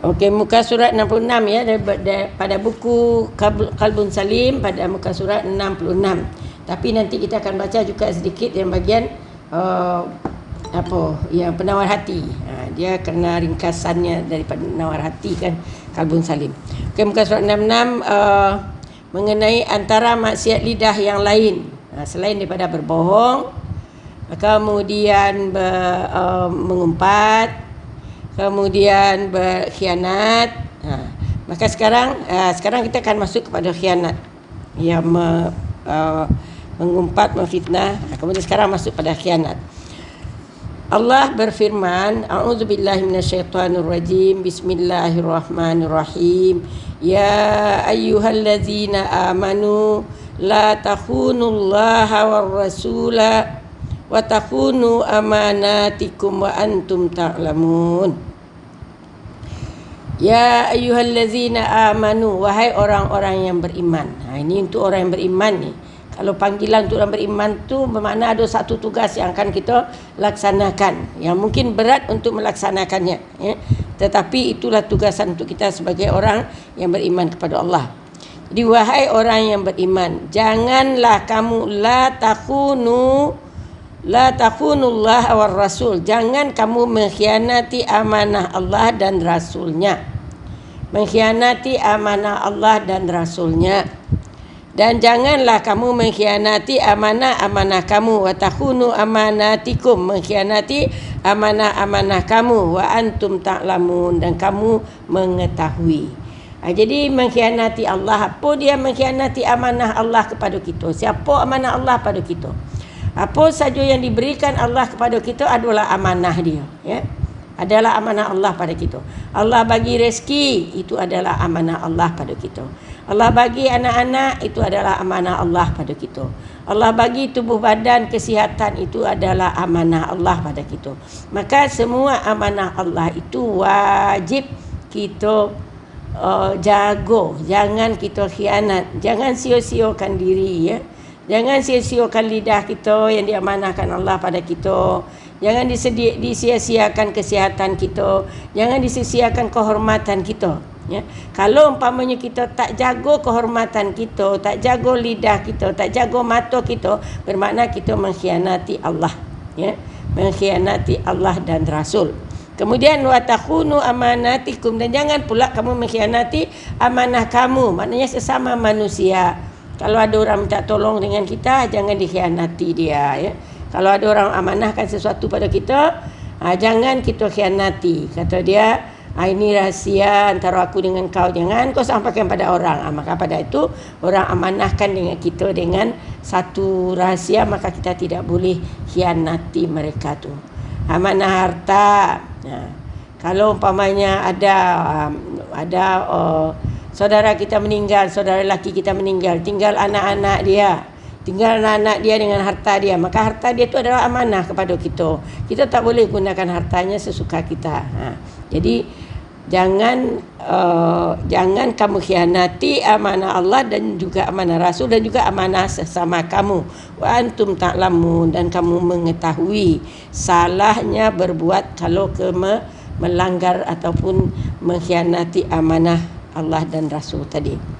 Okey, muka surat 66 ya, pada buku Qalbun Salim pada muka surat 66. Tapi nanti kita akan baca juga sedikit yang bagian yang penawar hati. Dia kena ringkasannya daripada penawar hati kan, Qalbun Salim. Okey, muka surat 66 mengenai antara maksiat lidah yang lain selain daripada berbohong, kemudian mengumpat, kemudian berkhianat. Maka sekarang kita akan masuk kepada khianat, yang mengumpat, memfitnah. Kemudian sekarang masuk pada khianat. Allah berfirman, a'udzubillahi minasyaitonirrajim, bismillahirrahmanirrahim, ya ayyuhallazina amanu la takhunullaha war rasula wa takhunu amanatikum wa antum ta'lamun. Ya ayyuhallazina amanu, wahai orang-orang yang beriman. Ini untuk orang yang beriman ni. Kalau panggilan untuk orang beriman tu bermakna ada satu tugas yang akan kita laksanakan, yang mungkin berat untuk melaksanakannya, ya. Tetapi itulah tugasan untuk kita sebagai orang yang beriman kepada Allah. Jadi wahai orang yang beriman, janganlah kamu la takhunullah war rasul, jangan kamu mengkhianati amanah Allah dan rasulnya. Mengkhianati amanah Allah dan rasulnya. Dan janganlah kamu mengkhianati amanah-amanah kamu, wa takhunu amanatikum, mengkhianati amanah-amanah kamu, wa antum ta'lamun, dan kamu mengetahui. Jadi mengkhianati Allah, apa dia mengkhianati amanah Allah kepada kita? Siapa amanah Allah pada kita? Apa saja yang diberikan Allah kepada kita adalah amanah dia, ya. Adalah amanah Allah pada kita. Allah bagi rezeki, itu adalah amanah Allah pada kita. Allah bagi anak-anak, itu adalah amanah Allah pada kita. Allah bagi tubuh badan kesihatan, itu adalah amanah Allah pada kita. Maka semua amanah Allah itu wajib kita jaga. Jangan kita khianat, jangan sia-siakan diri, ya. Jangan sia-siakan lidah kita yang diamanahkan Allah pada kita. Jangan disia-siakan kesihatan kita. Jangan disia-siakan kehormatan kita, ya. Kalau umpamanya kita tak jaga kehormatan kita, tak jaga lidah kita, tak jaga mata kita, bermakna kita mengkhianati Allah, ya. Mengkhianati Allah dan Rasul. Kemudian wa takhunu amanatikum, dan jangan pula kamu mengkhianati amanah kamu, maknanya sesama manusia. Kalau ada orang minta tolong dengan kita, jangan dikhianati dia, ya. Kalau ada orang amanahkan sesuatu pada kita, jangan kita khianati. Kata dia, ini rahsia antara aku dengan kau, jangan kau sampaikan pada orang. Maka pada itu orang amanahkan dengan kita dengan satu rahsia, maka kita tidak boleh khianati mereka tu. Amanah harta, kalau umpamanya ada saudara kita meninggal, saudara lelaki kita meninggal, tinggal anak-anak dia dengan harta dia, maka harta dia itu adalah amanah kepada kita. Kita tak boleh gunakan hartanya sesuka kita. Jadi jangan kamu khianati amanah Allah dan juga amanah Rasul dan juga amanah sesama kamu. Wa antum ta'lamun, dan kamu mengetahui salahnya berbuat kalau melanggar ataupun mengkhianati amanah Allah dan Rasul tadi.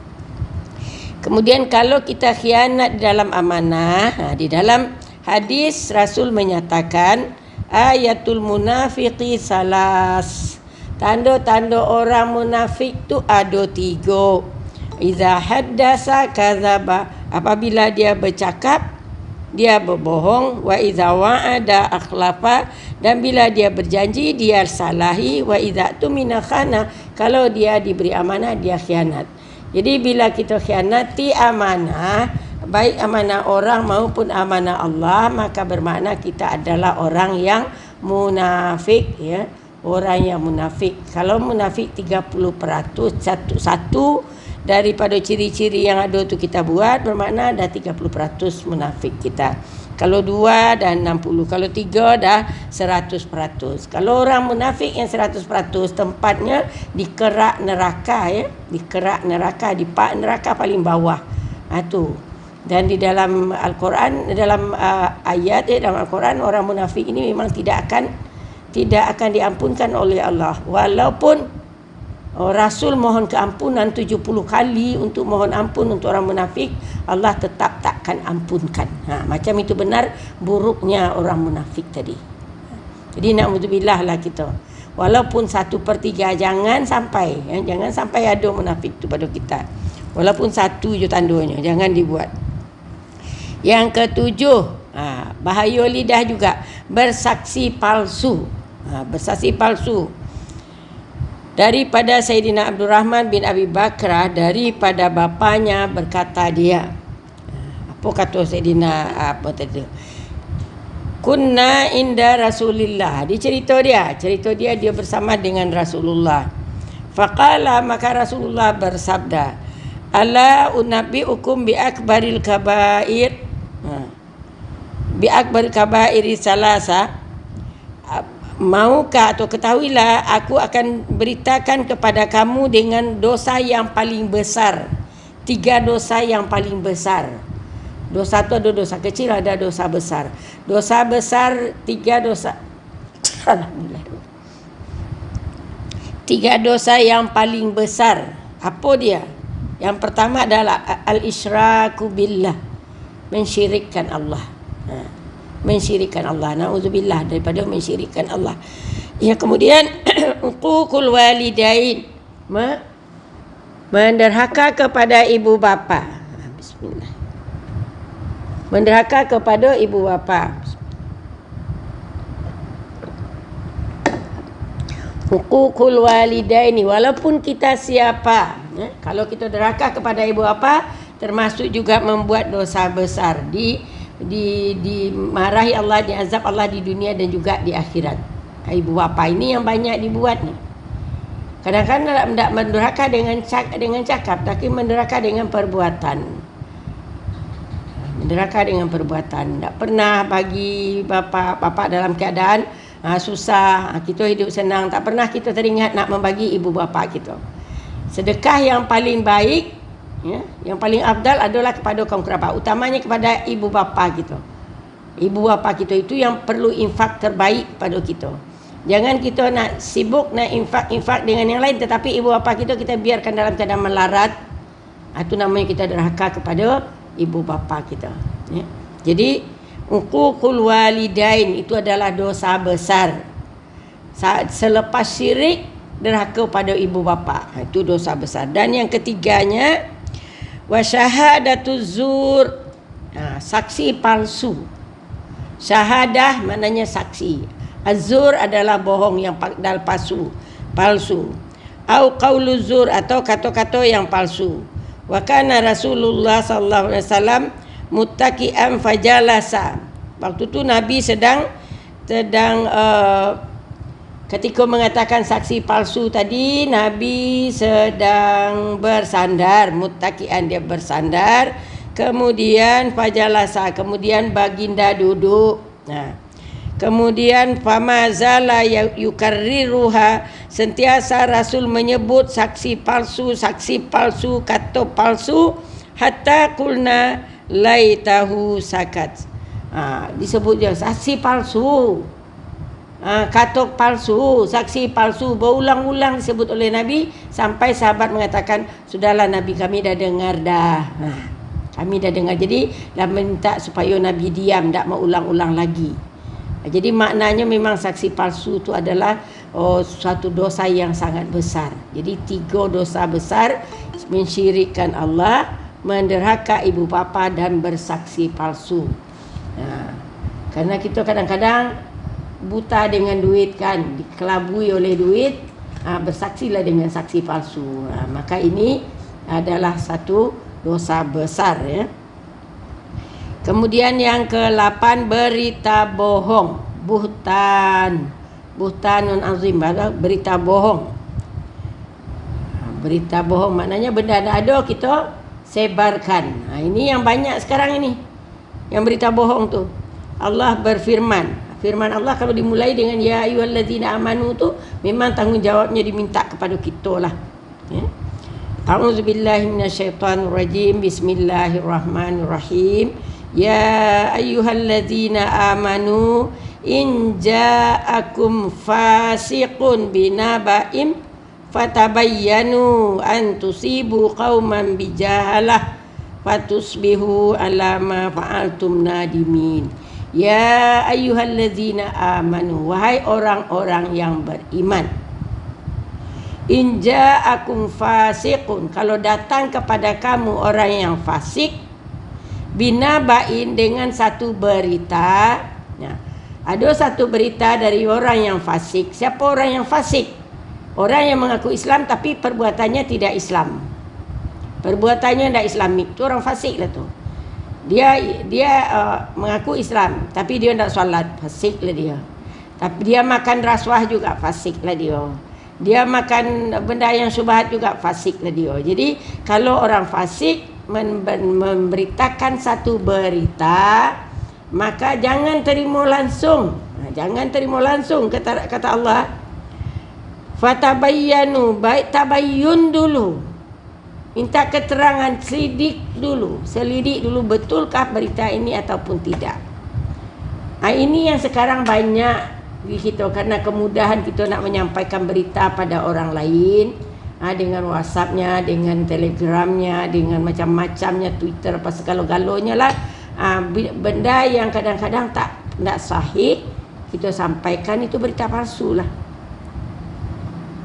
Kemudian kalau kita khianat di dalam amanah, di dalam hadis Rasul menyatakan ayatul munafiqi salas. Tanda-tanda orang munafik tu ada 3. Iza haddasa kadzaba, apabila dia bercakap dia berbohong, wa iza wa'ada akhlafa, dan bila dia berjanji dia salahi, wa iza tumina khana, kalau dia diberi amanah dia khianat. Jadi bila kita khianati amanah, baik amanah orang maupun amanah Allah, maka bermakna kita adalah orang yang munafik, ya. Orang yang munafik. Kalau munafik 30%, satu daripada ciri-ciri yang ada tu kita buat, bermakna dah 30% munafik kita. Kalau 2 dah 60, kalau 3 dah 100%. Kalau orang munafik yang 100%, tempatnya di kerak neraka, ya. Di kerak neraka, di pak neraka paling bawah. Tu. Dan di dalam Al-Quran, dalam ayat dalam Al-Quran, orang munafik ini memang tidak akan diampunkan oleh Allah, walaupun Rasul mohon keampunan 70 kali untuk mohon ampun untuk orang munafik, Allah tetap takkan ampunkan. Macam itu benar buruknya orang munafik tadi. Jadi na'udzubillah lah kita. Walaupun 1/3 jangan sampai ada munafik tu pada kita. Walaupun 1 je tandanya, jangan dibuat. Yang ketujuh, bahaya lidah juga, bersaksi palsu. Bersaksi palsu. Daripada Sayyidina Abdurrahman bin Abi Bakrah, daripada bapanya berkata dia, apa kata Sayyidina apa tadi? Kunna inda Rasulillah. Cerita dia bersama dengan Rasulullah. Faqala, maka Rasulullah bersabda, ala unabbiukum bi akbaril kabair. Bi akbaril kabair salasa. Maukah atau ketahuilah, aku akan beritakan kepada kamu dengan dosa yang paling besar. 3 dosa yang paling besar. Dosa tu ada dosa kecil, ada dosa besar. Dosa besar 3 dosa. Alhamdulillah. 3 dosa yang paling besar. Apa dia? Yang pertama adalah al-isyraku billah, mensyirikkan Allah. Mensyirikkan Allah. Na'udzubillah daripada mensyirikkan Allah. Yang kemudian uququl walidain, menderhaka kepada ibu bapa. Bismillah. Menderhaka kepada ibu bapa. Uququl walidaini, walaupun kita siapa, kalau kita derhaka kepada ibu bapa, termasuk juga membuat dosa besar, dimarahi Allah, diazab Allah di dunia dan juga di akhirat. Ibu bapa ini yang banyak dibuat ni. Kadang-kadang tidak menderhaka dengan cakap, tapi menderhaka dengan perbuatan. Menderhaka dengan perbuatan. Tak pernah bagi bapa dalam keadaan susah, kita hidup senang. Tak pernah kita teringat nak membagi ibu bapa kita. Sedekah yang paling baik, yang paling afdal adalah kepada kaum kerabat, utamanya kepada ibu bapa kita. Ibu bapa kita itu yang perlu infak terbaik pada kita. Jangan kita nak sibuk nak infak dengan yang lain, tetapi ibu bapa kita biarkan dalam keadaan melarat. Itu namanya kita derhaka kepada ibu bapa kita. Jadi uququl walidain itu adalah dosa besar. Selepas syirik, derhaka pada ibu bapa, itu dosa besar. Dan yang ketiganya, wa syahadatuz zur, saksi palsu. Syahadah maknanya saksi. Az-zur adalah bohong, yang palsu. Au qauluz zur, atau kata-kata yang palsu. Wa kana Rasulullah sallallahu alaihi wasallam muttaqian fajalasa. Waktu tu Nabi sedang ketika mengatakan saksi palsu tadi, Nabi sedang bersandar, muttaqian, dia bersandar. Kemudian fajalasa, kemudian baginda duduk. Kemudian famazala yukarriruha, sentiasa Rasul menyebut saksi palsu, kata palsu, hatta qulna laitahu sakat. Disebut dia saksi palsu. Kata palsu, saksi palsu, berulang-ulang disebut oleh Nabi, sampai sahabat mengatakan, sudahlah Nabi, kami dah dengar dah. Kami dah dengar. Jadi dah minta supaya Nabi diam, tak mau ulang-ulang lagi. Jadi maknanya memang saksi palsu itu adalah suatu dosa yang sangat besar. Jadi 3 dosa besar: mensyirikkan Allah, menderhaka ibu bapa, dan bersaksi palsu. Karena kita kadang-kadang buta dengan duit kan, dikelabui oleh duit, bersaksilah dengan saksi palsu. Maka ini adalah satu dosa besar, ya. Kemudian yang ke-8, berita bohong, buhtanun azim, berita bohong. Berita bohong maknanya benda ada kita sebarkan. Ini yang banyak sekarang ini, yang berita bohong tu. Allah berfirman, firman Allah kalau dimulai dengan ya ayyuhallazina amanu tu, memang tanggungjawabnya diminta kepada kita lah, ya. A'udzubillahi minasyaitonirrajim. Bismillahirrahmanirrahim. Ya ayyuhallazina amanu in ja'akum fasiqun binaba'im fatabayyanu an tusibu qauman bijahalah fatusbihu ala ma fa'altum nadimin. Ya ayyuhallazina amanu, wahai orang-orang yang beriman, in ja'akum fasiqun, kalau datang kepada kamu orang yang fasik, binaba'in, dengan satu berita. Nah, ada satu berita dari orang yang fasik. Siapa orang yang fasik? Orang yang mengaku Islam tapi perbuatannya tidak Islam. Perbuatannya tidak Islamik. Itu orang fasik lah tu. Dia mengaku Islam tapi dia tidak solat, fasik lah dia. Tapi dia makan rasuah juga, fasik lah dia. Dia makan benda yang syubhat juga, fasik lah dia. Jadi kalau orang fasik memberitakan satu berita, maka jangan terima langsung. Jangan terima langsung, kata Allah. Fatabayyanu, baik tabayyun dulu. Minta keterangan, selidik dulu betulkah berita ini ataupun tidak. Ini yang sekarang banyak di kita, karena kemudahan kita nak menyampaikan berita pada orang lain, dengan WhatsApp-nya, dengan Telegram-nya, dengan macam-macamnya, Twitter, apa segala-galanya lah. Benda yang kadang-kadang tak sahih kita sampaikan, itu berita palsu lah.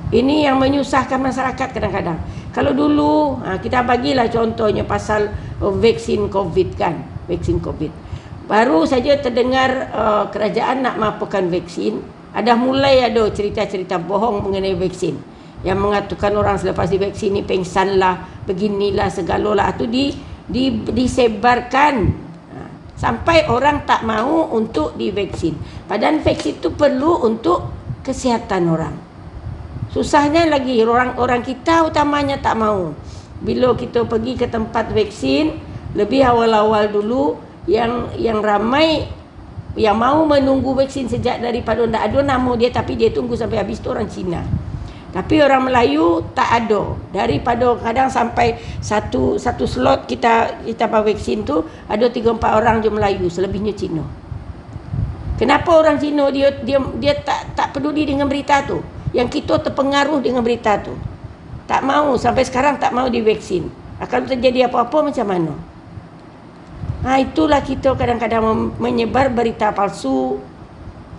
Ini yang menyusahkan masyarakat kadang-kadang. Kalau dulu kita bagilah contohnya pasal vaksin COVID kan, vaksin COVID. Baru saja terdengar kerajaan nak mapukan vaksin, mulai ada cerita-cerita bohong mengenai vaksin, yang mengatakan orang selepas divaksin ni pengsan lah, beginilah, segalalah. Itu disebarkan sampai orang tak mau untuk divaksin. Padahal vaksin itu perlu untuk kesihatan orang. Susahnya lagi orang kita utamanya tak mau. Bila kita pergi ke tempat vaksin, lebih awal-awal dulu, yang ramai yang mau menunggu vaksin sejak daripada tak ada nama dia, tapi dia tunggu sampai habis, tu orang Cina. Tapi orang Melayu tak ada. Daripada kadang sampai satu slot kita vaksin tu ada 3-4 orang je Melayu, selebihnya Cina. Kenapa orang Cina dia tak peduli dengan berita tu? Yang kita terpengaruh dengan berita tu, tak mau, sampai sekarang tak mau divaksin. Akan terjadi apa-apa macam mana? Itulah kita kadang-kadang menyebar berita palsu,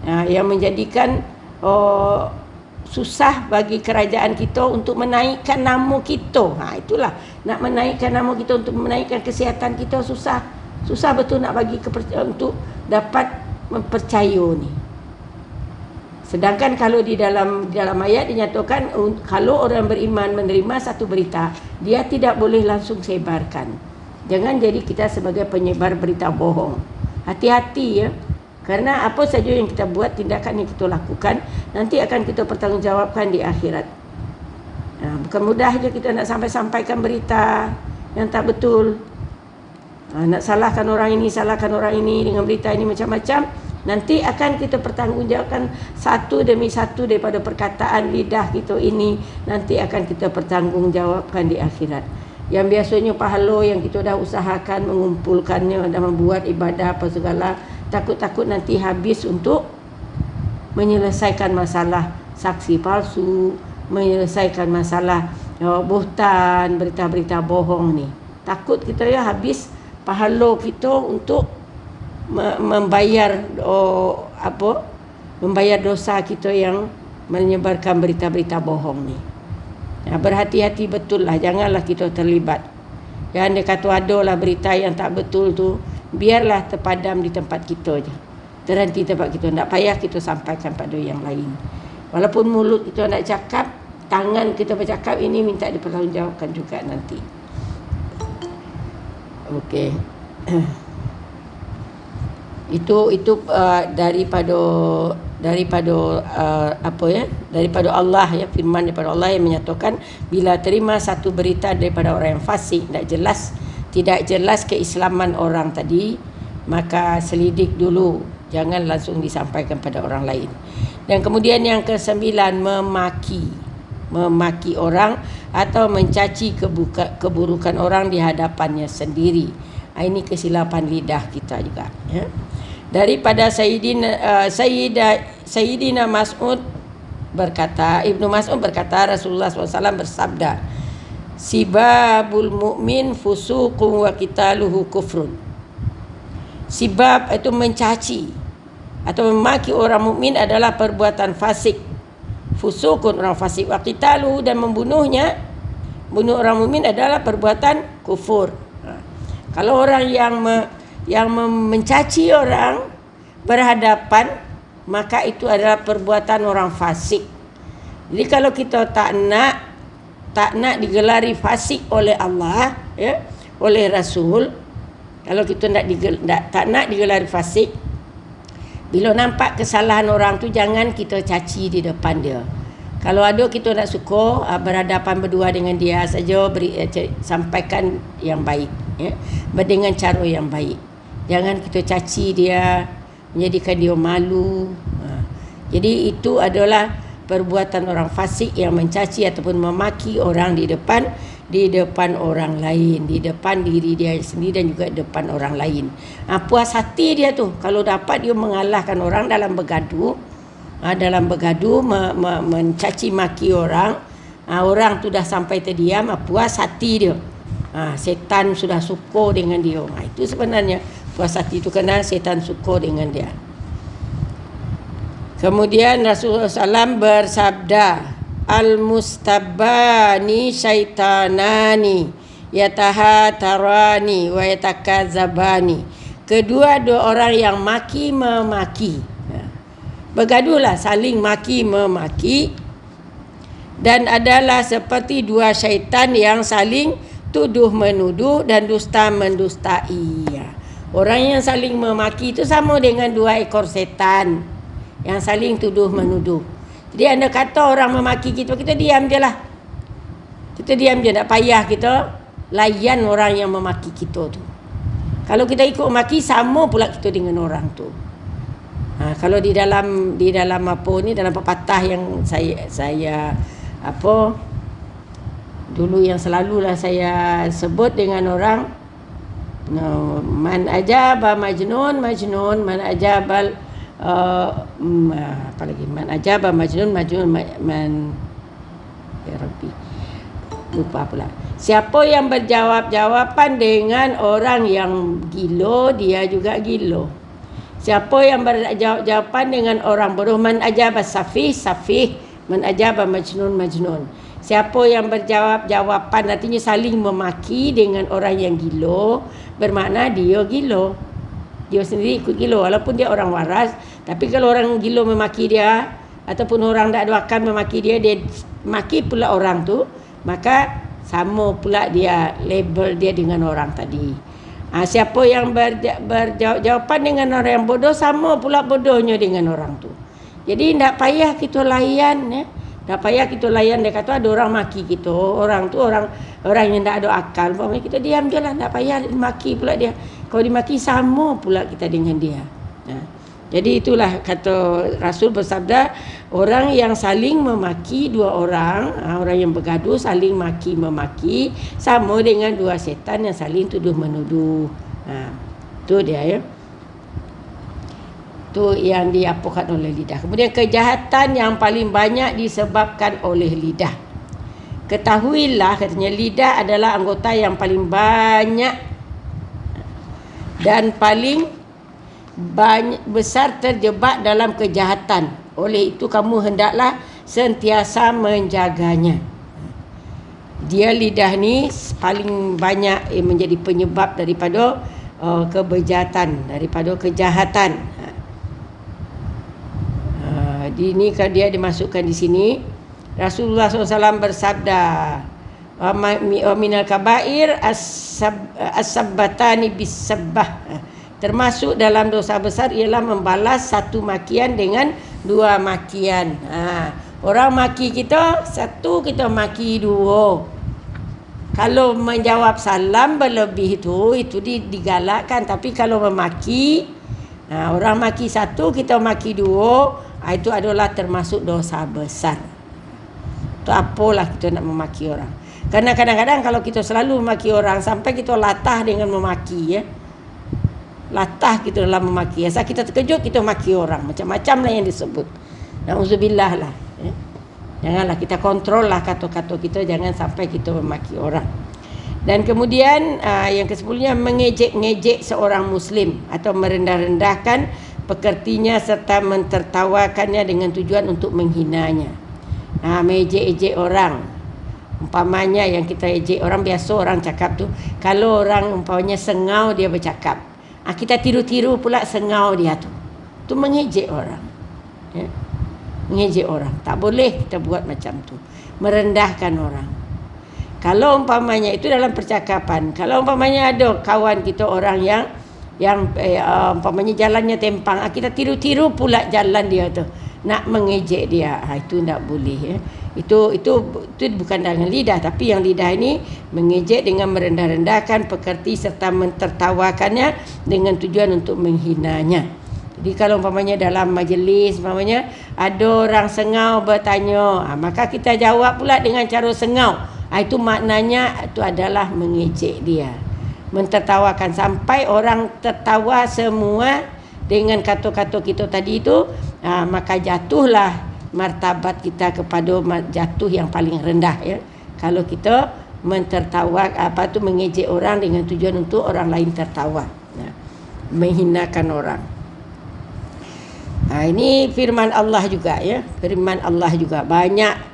yang menjadikan susah bagi kerajaan kita untuk menaikkan nama kita. Itulah, nak menaikkan nama kita, untuk menaikkan kesihatan kita, susah betul nak bagi untuk dapat mempercaya ni. Sedangkan kalau di dalam ayat dinyatakan, kalau orang beriman menerima satu berita, dia tidak boleh langsung sebarkan. Jangan jadi kita sebagai penyebar berita bohong. Hati-hati ya. Kerana apa saja yang kita buat, tindakan yang kita lakukan, nanti akan kita pertanggungjawabkan di akhirat. Bukan mudah je kita nak sampaikan berita yang tak betul. Nak salahkan orang ini dengan berita ini macam-macam. Nanti akan kita pertanggungjawabkan satu demi satu daripada perkataan lidah kita ini, nanti akan kita pertanggungjawabkan di akhirat. Yang biasanya pahala yang kita dah usahakan mengumpulkannya dan membuat ibadah apa segala, takut-takut nanti habis untuk menyelesaikan masalah saksi palsu, menyelesaikan masalah buhtan, berita-berita bohong ni. Takut kita habis pahala kita untuk membayar dosa kita yang menyebarkan berita-berita bohong ni. Berhati-hati betul lah, janganlah kita terlibat. Jangan dia kata ada lah berita yang tak betul tu, biarlah terpadam di tempat kita je, terhenti tempat kita, tak payah kita sampaikan pada yang lain. Walaupun mulut kita nak cakap, tangan kita bercakap, ini minta dipertanggungjawabkan juga nanti. Okey. Itu daripada Allah ya, firman daripada Allah yang menyatakan, bila terima satu berita daripada orang yang fasik, tidak jelas keislaman orang tadi, maka selidik dulu, jangan langsung disampaikan pada orang lain. Dan kemudian yang ke-9, memaki orang atau mencaci keburukan orang di hadapannya sendiri. Ini kesilapan lidah kita juga ya. Daripada Sayyidina Mas'ud berkata, Ibnu Mas'ud berkata, Rasulullah SAW bersabda, sibabul mu'min fusuqun wa qitaluhu kufrun. Sibab itu mencaci atau memaki orang mukmin adalah perbuatan fasik. Fusuqun orang fasik, wa qitaluhu dan membunuhnya, bunuh orang mukmin adalah perbuatan kufur. Kalau orang yang mencaci orang berhadapan, maka itu adalah perbuatan orang fasik. Jadi kalau kita tak nak digelari fasik oleh Allah, ya, oleh Rasul, kalau kita tak nak digelari fasik, bila nampak kesalahan orang tu jangan kita caci di depan dia. Kalau ada kita nak suka berhadapan berdua dengan dia saja, sampaikan yang baik, ya, dengan cara yang baik. Jangan kita caci dia, menjadikan dia malu. Jadi itu adalah perbuatan orang fasik yang mencaci ataupun memaki orang di depan orang lain, di depan diri dia sendiri dan juga depan orang lain. Puas hati dia tu kalau dapat dia mengalahkan orang dalam bergaduh, mencaci maki orang, orang tu dah sampai terdiam, puas hati dia. Setan sudah suka dengan dia. Itu sebenarnya puas hati itu kerana setan suka dengan dia. Kemudian Rasulullah SAW bersabda, al-mustabani syaitanani yatahatarani wa yatakazabani. Kedua-dua orang yang maki memaki, bergaduhlah saling maki memaki, dan adalah seperti dua syaitan yang saling tuduh menuduh dan dusta mendustai. Orang yang saling memaki itu sama dengan dua ekor setan yang saling tuduh menuduh. Jadi anda kata orang memaki kita, kita diam je lah. Kita diam je, tak payah kita layan orang yang memaki kita tu. Kalau kita ikut maki, sama pula kita dengan orang tu. Kalau di dalam apa ni, dalam pepatah yang saya dulu yang selalulah saya sebut dengan orang, man ajaba majnun, man ajabal apa lagi, man ajaba majnun, ya Rabbi, lupa pula. Siapa yang berjawab-jawaban dengan orang yang gilo, dia juga gilo. Siapa yang berjawab-jawaban dengan orang bodoh, man ajaba safih, man ajaba majnun. Siapa yang berjawab-jawaban, artinya saling memaki dengan orang yang gilo, bermakna dia gilo. Dia sendiri ikut gilo walaupun dia orang waras. Tapi kalau orang gilo memaki dia, ataupun orang tak ada akal memaki dia, dia maki pula orang tu, maka sama pula dia label dia dengan orang tadi. Siapa yang berjawapan dengan orang yang bodoh, sama pula bodohnya dengan orang tu. Jadi tak payah kita layan, ya. Tak payah kita layan. Dia kata ada orang maki kita, orang tu orang yang tak ada akal, kita diam je lah, tak payah maki pula dia. Kalau dimaki, sama pula kita dengan dia. Jadi itulah kata Rasul bersabda, orang yang saling memaki dua orang, orang yang bergaduh saling maki memaki, sama dengan dua setan yang saling tuduh menuduh. Itu dia, ya. Itu yang diapakan oleh lidah. Kemudian kejahatan yang paling banyak disebabkan oleh lidah. Ketahuilah, katanya, lidah adalah anggota yang paling banyak dan paling besar terjebak dalam kejahatan. Oleh itu kamu hendaklah sentiasa menjaganya. Dia lidah ni paling banyak menjadi penyebab daripada kebejatan, daripada kejahatan. Ini kan dia dimasukkan di sini. Rasulullah SAW bersabda, minal kabair as-sabbatani bis-sabbah. Termasuk dalam dosa besar ialah membalas satu makian dengan dua makian. Orang maki kita, satu kita maki dua. Kalau menjawab salam berlebih itu digalakkan. Tapi kalau memaki, orang maki satu, kita maki dua, itu adalah termasuk dosa besar. Itu apalah kita nak memaki orang. Karena kadang-kadang kalau kita selalu memaki orang, sampai kita latah dengan memaki, ya. Latah kita dalam memaki. Asal kita terkejut, kita maki orang. Macam-macam lah yang disebut. Na'udzubillah lah, ya. Janganlah kita kontrol lah kata-kata kita, jangan sampai kita memaki orang. Dan kemudian yang ke-10-nya mengejek-ngejek seorang muslim atau merendah-rendahkan pekertinya serta mentertawakannya dengan tujuan untuk menghinanya. Mengejek-ejek orang. Umpamanya yang kita ejek orang, biasa orang cakap tu, kalau orang umpamanya sengau dia bercakap, kita tiru-tiru pula sengau dia tu. Tu mengejek orang. Ya. Mengejek orang. Tak boleh kita buat macam tu. Merendahkan orang. Kalau umpamanya itu dalam percakapan, kalau umpamanya ada kawan kita orang yang umpamanya jalannya tempang, kita tiru-tiru pula jalan dia tu, nak mengejek dia, itu tak boleh ya. Itu bukan dengan lidah, tapi yang lidah ini mengejek dengan merendah-rendahkan pekerti serta mentertawakannya dengan tujuan untuk menghinanya. Jadi kalau umpamanya dalam majlis umpamanya ada orang sengau bertanya, maka kita jawab pula dengan cara sengau. Itu maknanya itu adalah mengejek dia, mentertawakan sampai orang tertawa semua dengan kata-kata kita tadi itu, maka jatuhlah martabat kita kepada jatuh yang paling rendah ya. Kalau kita mentertawa mengejek orang dengan tujuan untuk orang lain tertawa, menghinakan orang. Ini firman Allah juga ya, firman Allah juga banyak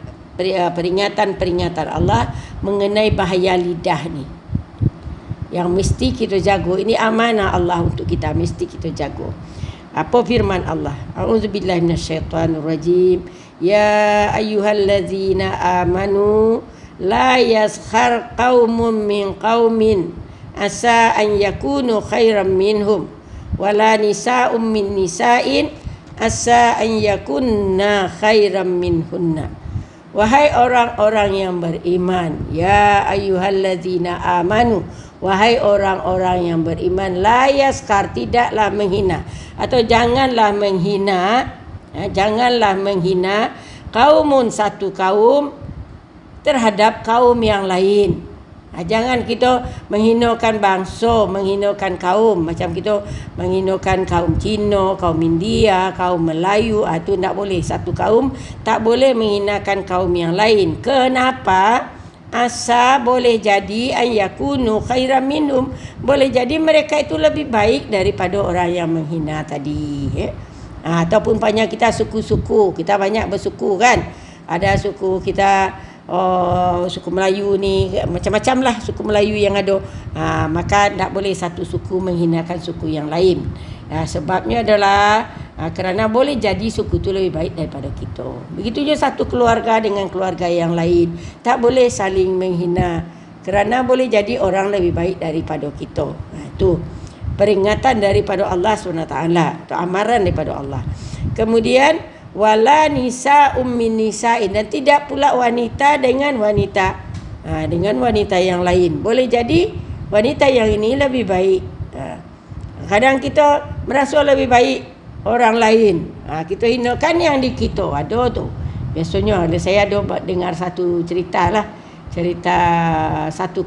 peringatan-peringatan Allah mengenai bahaya lidah ni yang mesti kita jaga. Ini amanah Allah untuk kita, mesti kita jaga. Apa firman Allah? A'udzubillahi minasyaitonirrajim. Ya ayyuhallazina amanu la yaskhar qaumun min qaumin asa an yakunu khairan minhum wala nisa'um min nisa'in asa an yakunna khairan minhunna. Wahai orang-orang yang beriman, ya ayyuhallazina amanu, wahai orang-orang yang beriman, la yaskar, tidaklah menghina atau janganlah menghina, janganlah menghina kaumun, satu kaum terhadap kaum yang lain. Jangan kita menghinakan bangsa, menghinakan kaum, macam kita menghinakan kaum Cina, kaum India, kaum Melayu, itu tak boleh. Satu kaum tak boleh menghinakan kaum yang lain. Kenapa? Asa boleh jadi an yakunu khairan minhum, boleh jadi mereka itu lebih baik daripada orang yang menghina tadi ya. Ataupun banyak kita suku-suku, kita banyak bersuku kan. Ada suku kita, suku Melayu ni macam-macam lah suku Melayu yang ada, maka tak boleh satu suku menghinakan suku yang lain. Sebabnya adalah kerana boleh jadi suku tu lebih baik daripada kita. Begitu juga satu keluarga dengan keluarga yang lain, tak boleh saling menghina kerana boleh jadi orang lebih baik daripada kita. Itu peringatan daripada Allah SWT, itu amaran daripada Allah. Kemudian wala nisa'um min nisa'in, dan tidak pula wanita dengan wanita, dengan wanita yang lain. Boleh jadi wanita yang ini lebih baik. Kadang kita merasa lebih baik orang lain, kita hinakan yang di kita. Ada tu. Biasanya saya ada dengar satu cerita lah, cerita satu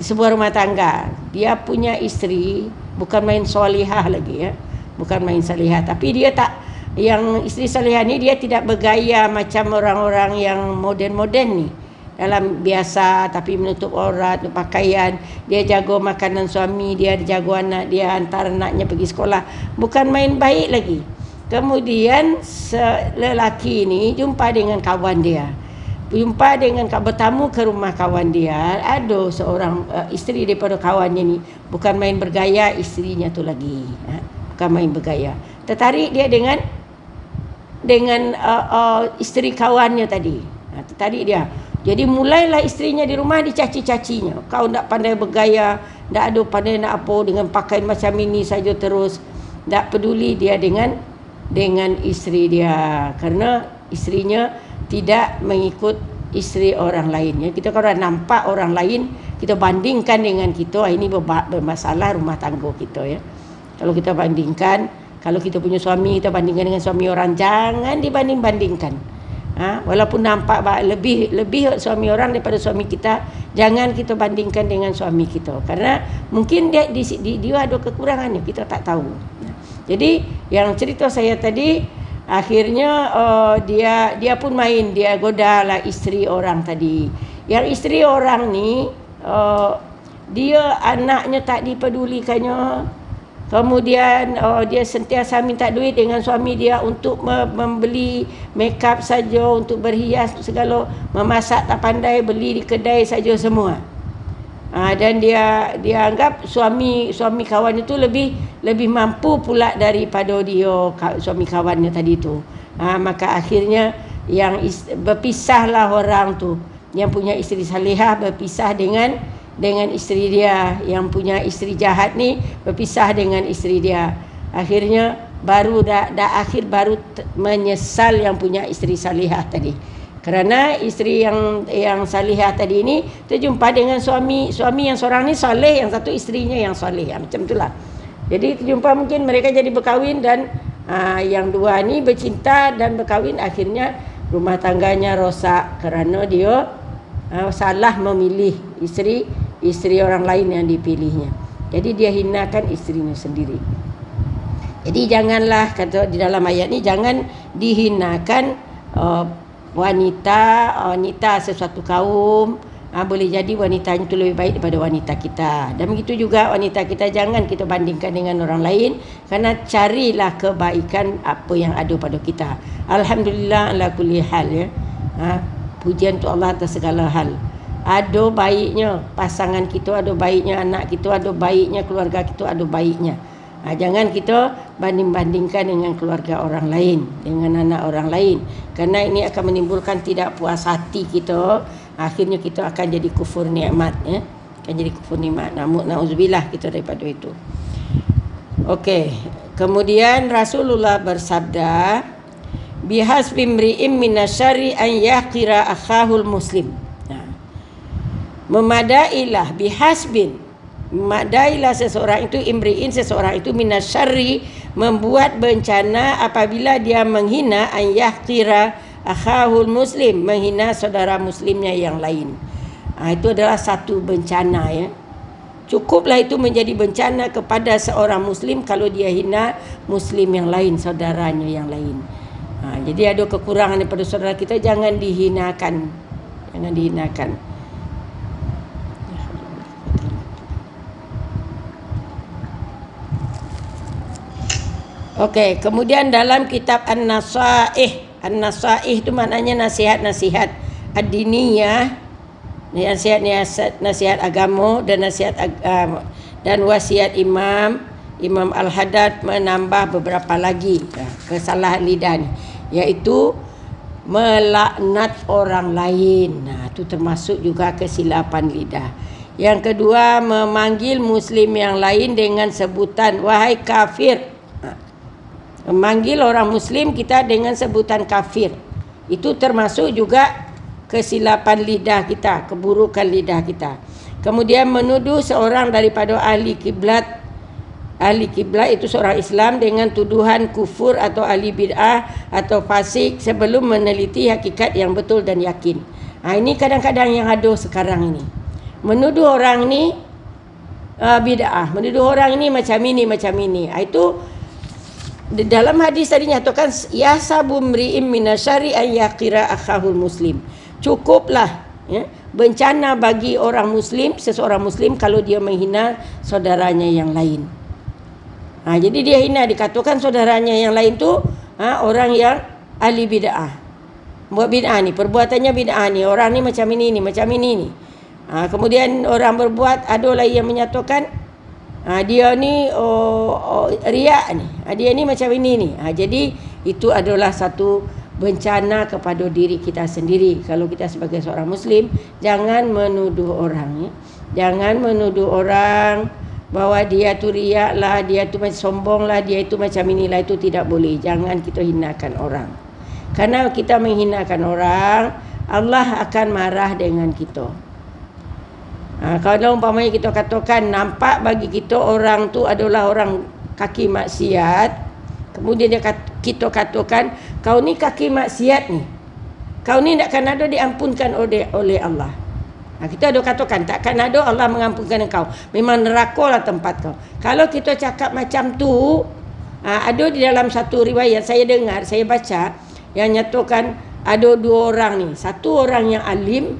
sebuah rumah tangga. Dia punya isteri bukan main solihah lagi ya. Bukan main salihah, tapi dia tak, yang isteri salihah ni dia tidak bergaya macam orang-orang yang moden-moden ni. Dalam biasa tapi menutup aurat, pakaian, dia jaga makanan suami, dia jaga anak dia, hantar anaknya pergi sekolah. Bukan main baik lagi. Kemudian lelaki ni jumpa dengan kawan dia. Bertamu ke rumah kawan dia. Ada seorang isteri daripada kawannya ni, bukan main bergaya isterinya tu lagi. Bukan main bergaya. Tertarik dia dengan isteri kawannya tadi. Tertarik dia. Jadi mulailah isterinya di rumah dicaci-cacinya. Kau tak pandai bergaya, tak ada pandai nak apa, dengan pakaian macam ini saja terus. Tak peduli dia dengan isteri dia, kerana isterinya tidak mengikut isteri orang lain. Kita kalau nampak orang lain, kita bandingkan dengan kita, ini bermasalah rumah tangga kita ya. Kalau kita bandingkan, kalau kita punya suami, kita bandingkan dengan suami orang, jangan dibanding-bandingkan. Walaupun nampak lebih suami orang daripada suami kita, jangan kita bandingkan dengan suami kita, karena mungkin dia ada kekurangannya, kita tak tahu. Jadi yang cerita saya tadi, Akhirnya dia pun main, dia godalah isteri orang tadi. Yang isteri orang ni dia anaknya tak dipedulikannya. Kemudian dia sentiasa minta duit dengan suami dia untuk membeli makeup saja, untuk berhias segala, memasak tak pandai, beli di kedai saja semua. Dan dia anggap suami kawannya tu lebih mampu pula daripada dia suami kawannya tadi tu. Maka akhirnya berpisahlah orang tu. Yang punya isteri salihah berpisah dengan isteri dia. Yang punya isteri jahat ni berpisah dengan isteri dia. Akhirnya baru baru menyesal yang punya isteri salihah tadi. Kerana isteri yang salihah tadi ni terjumpa dengan suami yang seorang ni soleh, yang satu isterinya yang soleh. Macam itulah. Jadi terjumpa, mungkin mereka jadi berkahwin, dan yang dua ni bercinta dan berkahwin. Akhirnya rumah tangganya rosak kerana dia salah memilih isteri orang lain yang dipilihnya. Jadi dia hinakan isterinya sendiri. Jadi janganlah, kata di dalam ayat ni, jangan dihinakan wanita sesuatu kaum. Boleh jadi wanita itu lebih baik daripada wanita kita. Dan begitu juga wanita kita, jangan kita bandingkan dengan orang lain, kerana carilah kebaikan apa yang ada pada kita. Alhamdulillah ala kulli hal, ya. Pujian untuk Allah atas segala hal. Ada baiknya pasangan kita, ada baiknya anak kita, ada baiknya keluarga kita, ada baiknya. Jangan kita banding-bandingkan dengan keluarga orang lain, dengan anak orang lain, kerana ini akan menimbulkan tidak puas hati kita. Akhirnya kita akan jadi kufur nikmat, ya. Akan jadi kufur nikmat. Na'udzubillah kita daripada itu. Okey. Kemudian Rasulullah bersabda, bihasbi imri'in minasyarri an yahqira akhahul muslim. Memadailah, bihasbin, memadailah seseorang itu, imri'in, seseorang itu, minasyarri, membuat bencana apabila dia menghina, an yahqira akhahul muslim, menghina saudara muslimnya yang lain. Itu adalah satu bencana, ya. Cukuplah itu menjadi bencana kepada seorang muslim kalau dia hina muslim yang lain, saudaranya yang lain. Jadi ada kekurangan daripada saudara kita, jangan dihinakan. Jangan dihinakan. Okey, kemudian dalam kitab An-Nasaih. An-Nasaih itu maknanya nasihat-nasihat ad-diniyah, nasihat agama dan dan wasiat Imam Al-Haddad menambah beberapa lagi kesalahan lidah ni, iaitu melaknat orang lain. Itu termasuk juga kesilapan lidah. Yang kedua, memanggil muslim yang lain dengan sebutan wahai kafir. Memanggil orang muslim kita dengan sebutan kafir, itu termasuk juga kesilapan lidah kita, keburukan lidah kita. Kemudian menuduh seorang daripada ahli kiblat itu seorang Islam dengan tuduhan kufur atau ahli bid'ah atau fasik sebelum meneliti hakikat yang betul dan yakin. Ini kadang-kadang yang ada sekarang ini. Menuduh orang ni bid'ah, menuduh orang ini macam ini. Itu dalam hadis tadi nyatakan yasabu mri'im minasyari an yaqira akhahul muslim. Cukuplah, ya, bencana bagi orang muslim, seseorang muslim, kalau dia menghina saudaranya yang lain. Jadi dia hina, dikatakan saudaranya yang lain tu orang yang ahli bid'ah. Buat bid'ah ni, perbuatannya bid'ah ni, orang ni macam ini ni. Kemudian orang berbuat, ada lagi yang menyatakan dia ni riak ni, dia ni macam ini ni. Jadi itu adalah satu bencana kepada diri kita sendiri. Kalau kita sebagai seorang muslim, jangan menuduh orang, ya. Jangan menuduh orang bahwa dia tu riak lah, dia tu macam sombong lah, dia itu macam inilah. Itu tidak boleh. Jangan kita hinakan orang. Karena kita menghinakan orang, Allah akan marah dengan kita. Kalau umpamanya kita katakan nampak bagi kita orang tu adalah orang kaki maksiat, kemudian kita katakan kau ni kaki maksiat ni, kau ni takkan ada diampunkan oleh Allah. Kita ada katakan takkan ada Allah mengampunkan engkau, memang neraka lah tempat kau. Kalau kita cakap macam tu, Ada di dalam satu riwayat saya dengar, saya baca yang nyatakan ada 2 orang ni. Satu orang yang alim,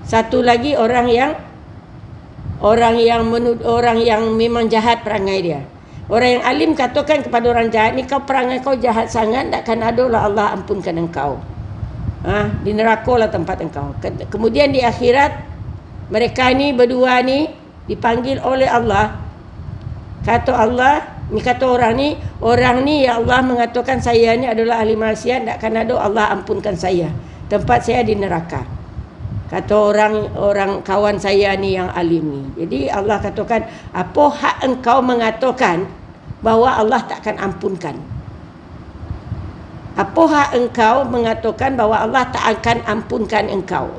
satu lagi orang yang memang jahat perangai dia. Orang yang alim katakan kepada orang jahat ni, kau perangai kau jahat sangat, takkan adalah Allah ampunkan engkau. Di neraka lah tempat engkau. Kemudian di akhirat mereka ni berdua ni dipanggil oleh Allah. Kata Allah, kata orang ni ya Allah mengatakan saya ni adalah ahli maksiat, takkan ada Allah ampunkan saya. Tempat saya di neraka. Kata orang kawan saya ni yang alim ni. Jadi Allah katakan, apa hak engkau mengatakan bahawa Allah takkan ampunkan? Apa hak engkau mengatakan bahawa Allah tak akan ampunkan engkau,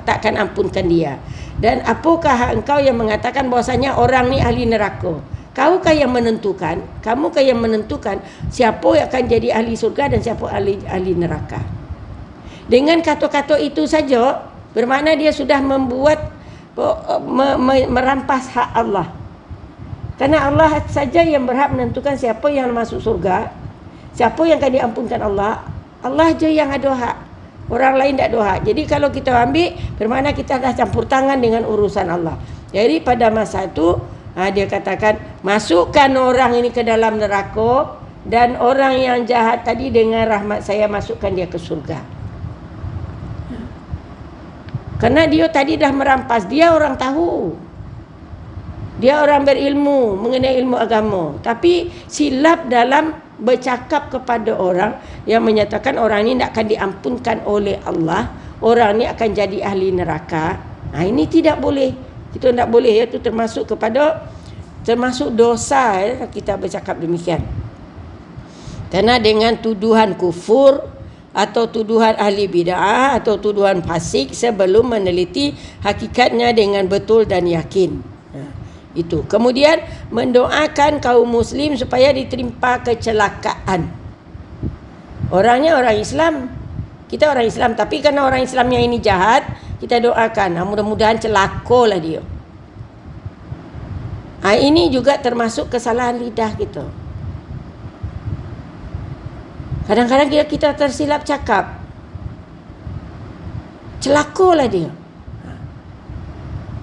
takkan ampunkan dia? Dan apakah hak engkau yang mengatakan bahasanya orang ni ahli neraka? Kaukah yang menentukan, kamukah yang menentukan siapa yang akan jadi ahli surga dan siapa ahli neraka? Dengan kata-kata itu saja bermakna dia sudah membuat merampas hak Allah. Karena Allah saja yang berhak menentukan siapa yang masuk surga, siapa yang akan diampunkan Allah. Allah je yang ada hak, orang lain tak ada hak. Jadi kalau kita ambil, bermakna kita dah campur tangan dengan urusan Allah. Jadi pada masa itu dia katakan, masukkan orang ini ke dalam neraka, dan orang yang jahat tadi dengan rahmat saya masukkan dia ke surga. Kerana dia tadi dah merampas. Dia orang tahu, dia orang berilmu mengenai ilmu agama, tapi silap dalam bercakap kepada orang yang menyatakan orang ini tak akan diampunkan oleh Allah, orang ini akan jadi ahli neraka. Ini tidak boleh. Kita tak boleh, itu termasuk dosa kita bercakap demikian. Kerana dengan tuduhan kufur atau tuduhan ahli bid'ah atau tuduhan fasik sebelum meneliti hakikatnya dengan betul dan yakin. Itu. Kemudian mendoakan kaum muslim supaya diterima kecelakaan. Orangnya orang Islam, kita orang Islam, tapi kerana orang Islam yang ini jahat, kita doakan mudah-mudahan celakalah dia. Ini juga termasuk kesalahan lidah kita. Kadang-kadang kita tersilap cakap, celakalah dia.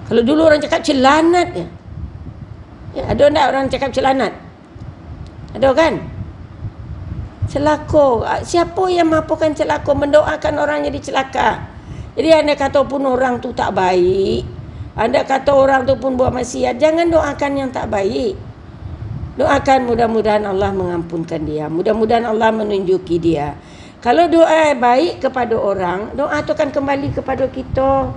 Kalau dulu orang cakap celanat dia. Ada tak orang cakap celanat? Ada kan? Celaka. Siapa yang mapukan celaka? Mendoakan orang jadi celaka. Jadi anda kata pun orang tu tak baik, anda kata orang tu pun buat maksiat, jangan doakan yang tak baik. Doakan mudah-mudahan Allah mengampunkan dia, mudah-mudahan Allah menunjuki dia. Kalau doa baik kepada orang, doa tu akan kembali kepada kita,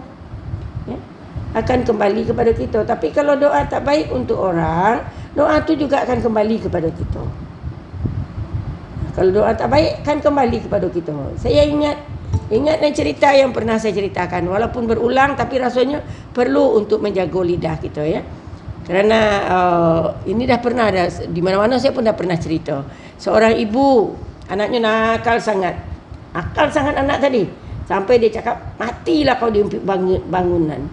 akan kembali kepada kita. Tapi kalau doa tak baik untuk orang, doa tu juga akan kembali kepada kita. Kalau doa tak baik, akan kembali kepada kita. Saya ingat dan cerita yang pernah saya ceritakan, walaupun berulang, tapi rasanya perlu untuk menjaga lidah kita, ya. Kerana ini dah pernah ada di mana-mana, saya pun dah pernah cerita. Seorang ibu, anaknya nakal sangat anak tadi, sampai dia cakap, matilah kau di bangunan,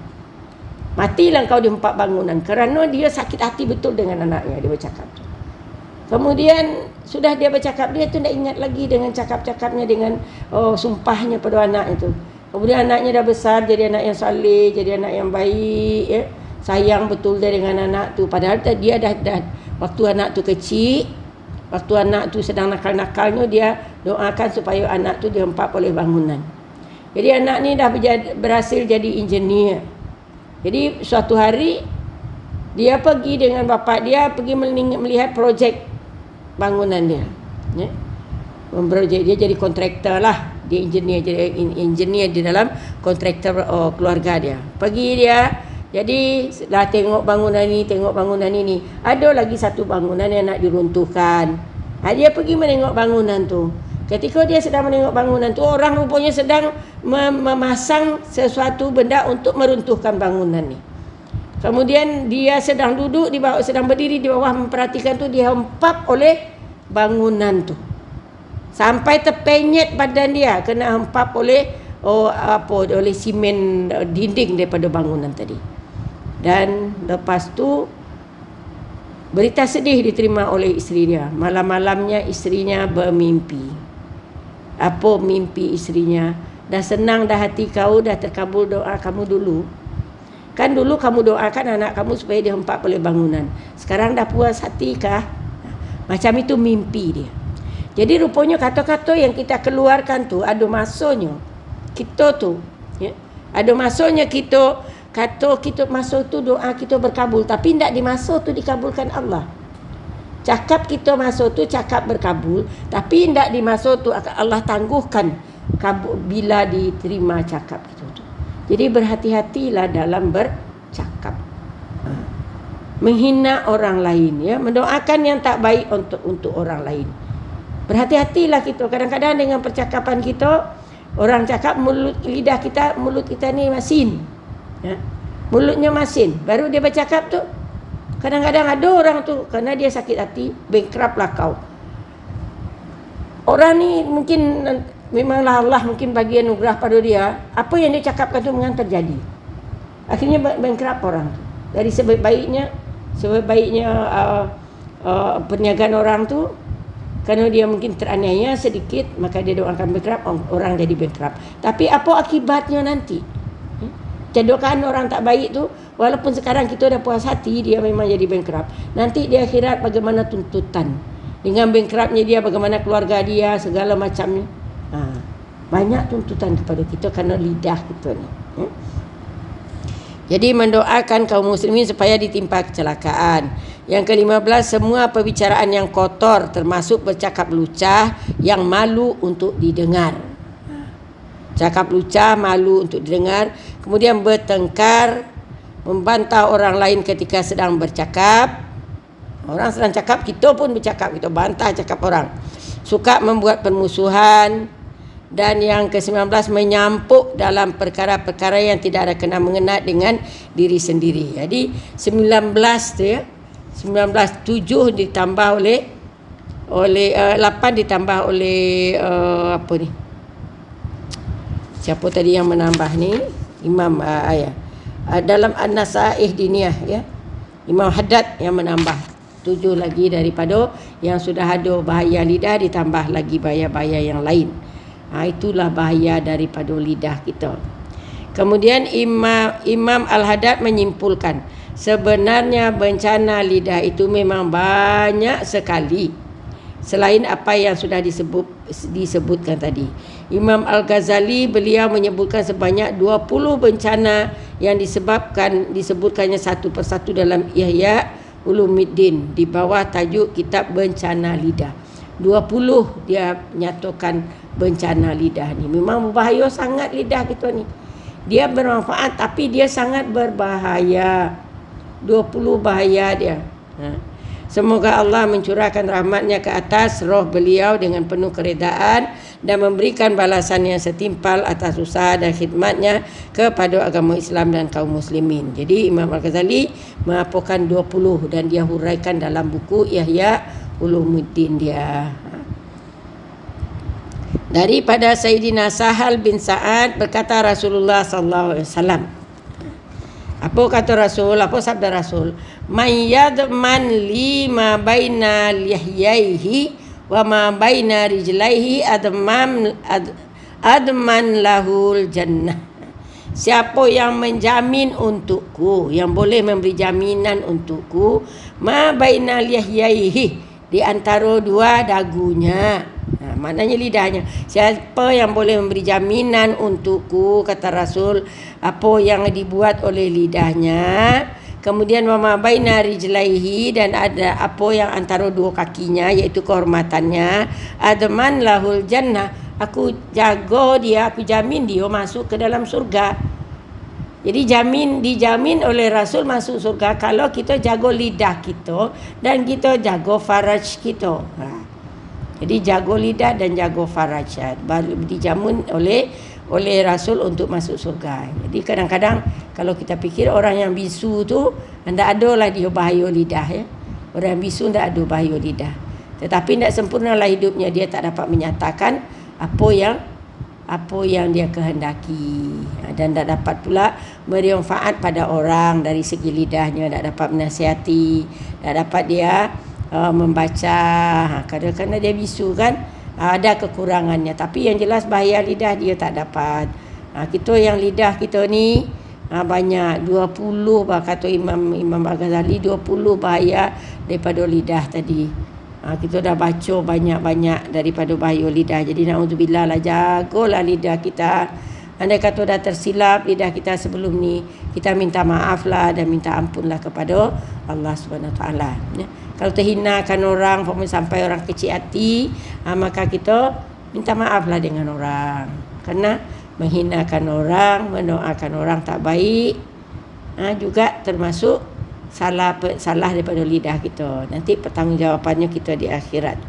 matilah kau di empat bangunan. Kerana dia sakit hati betul dengan anaknya, dia bercakap. Kemudian sudah dia bercakap, dia tu tak ingat lagi dengan cakap-cakapnya, dengan sumpahnya pada anak itu. Kemudian anaknya dah besar, jadi anak yang saleh, jadi anak yang baik, ya. Sayang betul dia dengan anak tu. Padahal dia dah waktu anak tu kecil, waktu anak tu sedang nakal-nakalnya, dia doakan supaya anak tu dihempap oleh bangunan. Jadi anak ni dah berhasil jadi engineer. Jadi suatu hari dia pergi dengan bapa dia, pergi melihat projek bangunan dia, ya. Projek dia jadi kontraktor lah. Dia jadi engineer di dalam kontraktor keluarga dia. Pergi dia, jadi dah tengok bangunan ini. Ada lagi satu bangunan yang nak diruntuhkan. Dia pergi menengok bangunan tu. Ketika dia sedang menengok bangunan tu, orang rupanya sedang memasang sesuatu benda untuk meruntuhkan bangunan ni. Kemudian dia sedang berdiri di bawah memperhatikan tu, dia hempap oleh bangunan tu. Sampai terpenyet badan dia, kena hempap oleh simen dinding daripada bangunan tadi. Dan lepas tu Berita sedih diterima oleh isteri dia. Malam-malamnya isterinya bermimpi. Apa mimpi isterinya? Dah senang dah hati kau, dah terkabul doa kamu dulu. Kan dulu kamu doakan anak kamu supaya dia hempak oleh bangunan. Sekarang dah puas hati kah? Macam itu mimpi dia. Jadi rupanya kata-kata yang kita keluarkan tu ada masanya. Kita tu, ya, ada masanya kita kata kita masa tu doa kita berkabul, tapi tidak di masa tu dikabulkan Allah. Cakap kita masa tu cakap berkabul, tapi tidak di masa tu Allah tangguhkan kabul bila diterima cakap kita tu. Jadi berhati-hatilah dalam bercakap. Menghina orang lain, ya, mendoakan yang tak baik untuk orang lain. Berhati-hatilah kita. Kadang-kadang dengan percakapan kita, orang cakap lidah kita, mulut kita ni masin. Ya. Mulutnya masin. Baru dia bercakap tu, kadang-kadang ada orang tu kerana dia sakit hati, bankrupt lah kau. Orang ni mungkin memanglah Allah mungkin bagi anugerah pada dia. Apa yang dia cakapkan tu memang terjadi. Akhirnya bankrupt orang tu. Dari sebaik-baiknya perniagaan orang tu, kerana dia mungkin teraniaya sedikit, maka dia doakan bankrupt, orang jadi bankrupt. Tapi apa akibatnya nanti? Cedokan orang tak baik tu, walaupun sekarang kita dah puas hati, dia memang jadi bankrupt. Nanti di akhirat bagaimana tuntutan? Dengan bankruptnya dia, bagaimana keluarga dia, segala macamnya. Banyak tuntutan kepada kita kerana lidah kita ni. Jadi mendoakan kaum muslimin supaya ditimpa kecelakaan. Yang ke-15, semua perbicaraan yang kotor termasuk bercakap lucah yang malu untuk didengar. Cakap lucah, malu untuk didengar. Kemudian bertengkar, membantah orang lain ketika sedang bercakap. Orang sedang cakap, kita pun bercakap, kita bantah cakap orang. Suka membuat permusuhan. Dan yang ke-19, menyampuk dalam perkara-perkara yang tidak ada kena-mengena dengan diri sendiri. Jadi 19 tu ya, 19 7 ditambah oleh 8 ditambah oleh apa ni? Siapa tadi yang menambah ni? Imam ayah. Dalam An-Nasaih Diniyah, ya. Imam Haddad yang menambah 7 lagi daripada yang sudah ada bahaya lidah, ditambah lagi bahaya-bahaya yang lain. Itulah bahaya daripada lidah kita. Kemudian Imam Al-Haddad menyimpulkan, sebenarnya bencana lidah itu memang banyak sekali selain apa yang sudah disebutkan tadi. Imam Al-Ghazali beliau menyebutkan sebanyak 20 bencana yang disebutkannya satu persatu dalam Ihya Ulumuddin di bawah tajuk kitab bencana lidah. 20 dia nyatakan bencana lidah ni. Memang berbahaya sangat lidah kita ni. Dia bermanfaat tapi dia sangat berbahaya. 20 bahaya dia. Semoga Allah mencurahkan rahmatnya ke atas roh beliau dengan penuh keredaan dan memberikan balasan yang setimpal atas usaha dan khidmatnya kepada agama Islam dan kaum muslimin. Jadi Imam Al-Ghazali mengaporkan 20 dan dia huraikan dalam buku Ihya Ulumuddin dia. Daripada Sayyidina Sahal bin Sa'ad berkata Rasulullah sallallahu alaihi wasallam. Apa kata Rasul? Apa sabda Rasul? Man yadman li ma baina lihyaihi wa ma baina rijlaihi adman lahul jannah. Siapa yang menjamin untukku, yang boleh memberi jaminan untukku, ma baina lihyaihi, di antara dua dagunya. Maknanya lidahnya. Siapa yang boleh memberi jaminan untukku, kata Rasul, apa yang dibuat oleh lidahnya. Kemudian wama baina rijlaihi, dan ada apa yang antara dua kakinya, iaitu kehormatannya. Adman lahul jannah, aku jaga dia, aku jamin dia masuk ke dalam surga. Jadi dijamin oleh Rasul masuk surga kalau kita jaga lidah kita dan kita jaga faraj kita. Jadi jaga lidah dan jaga faraj, dijamin oleh Rasul untuk masuk surga. Jadi kadang-kadang kalau kita fikir orang yang bisu tu, tidak ada lah dia bahaya lidah, ya. Orang yang bisu tidak ada bahaya lidah. Tetapi tidak sempurnalah hidupnya, dia tak dapat menyatakan apa yang apa yang dia kehendaki, dan tak dapat pula beri manfaat pada orang dari segi lidahnya, tak dapat menasihati, tak dapat dia membaca, kadang-kadang dia bisu kan, ada kekurangannya. Tapi yang jelas bahaya lidah dia tak dapat. Kita yang lidah kita ni banyak 20 kata Imam Al-Ghazali, 20 bahaya daripada lidah tadi. Kita dah baca banyak-banyak daripada bahaya lidah. Jadi na'udzubillah lah, jagalah lidah kita. Andai kata dah tersilap lidah kita sebelum ni, kita minta maaf lah dan minta ampun lah kepada Allah Subhanahu Wa Taala. Kalau terhinakan orang sampai orang kecil hati, maka kita minta maaf lah dengan orang. Kerana menghinakan orang, mendoakan orang tak baik, juga termasuk salah daripada lidah kita. Nanti pertanggungjawabannya kita di akhirat.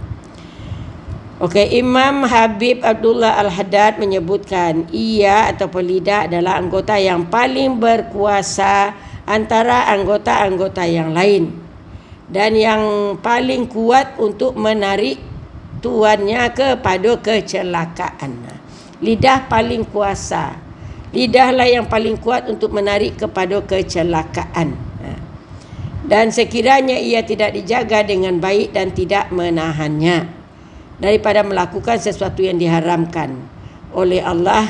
Okey, Imam Habib Abdullah Al-Haddad menyebutkan ia ataupun lidah adalah anggota yang paling berkuasa antara anggota-anggota yang lain dan yang paling kuat untuk menarik tuannya kepada kecelakaan. Lidah paling kuasa. Lidahlah yang paling kuat untuk menarik kepada kecelakaan. Dan sekiranya ia tidak dijaga dengan baik dan tidak menahannya daripada melakukan sesuatu yang diharamkan oleh Allah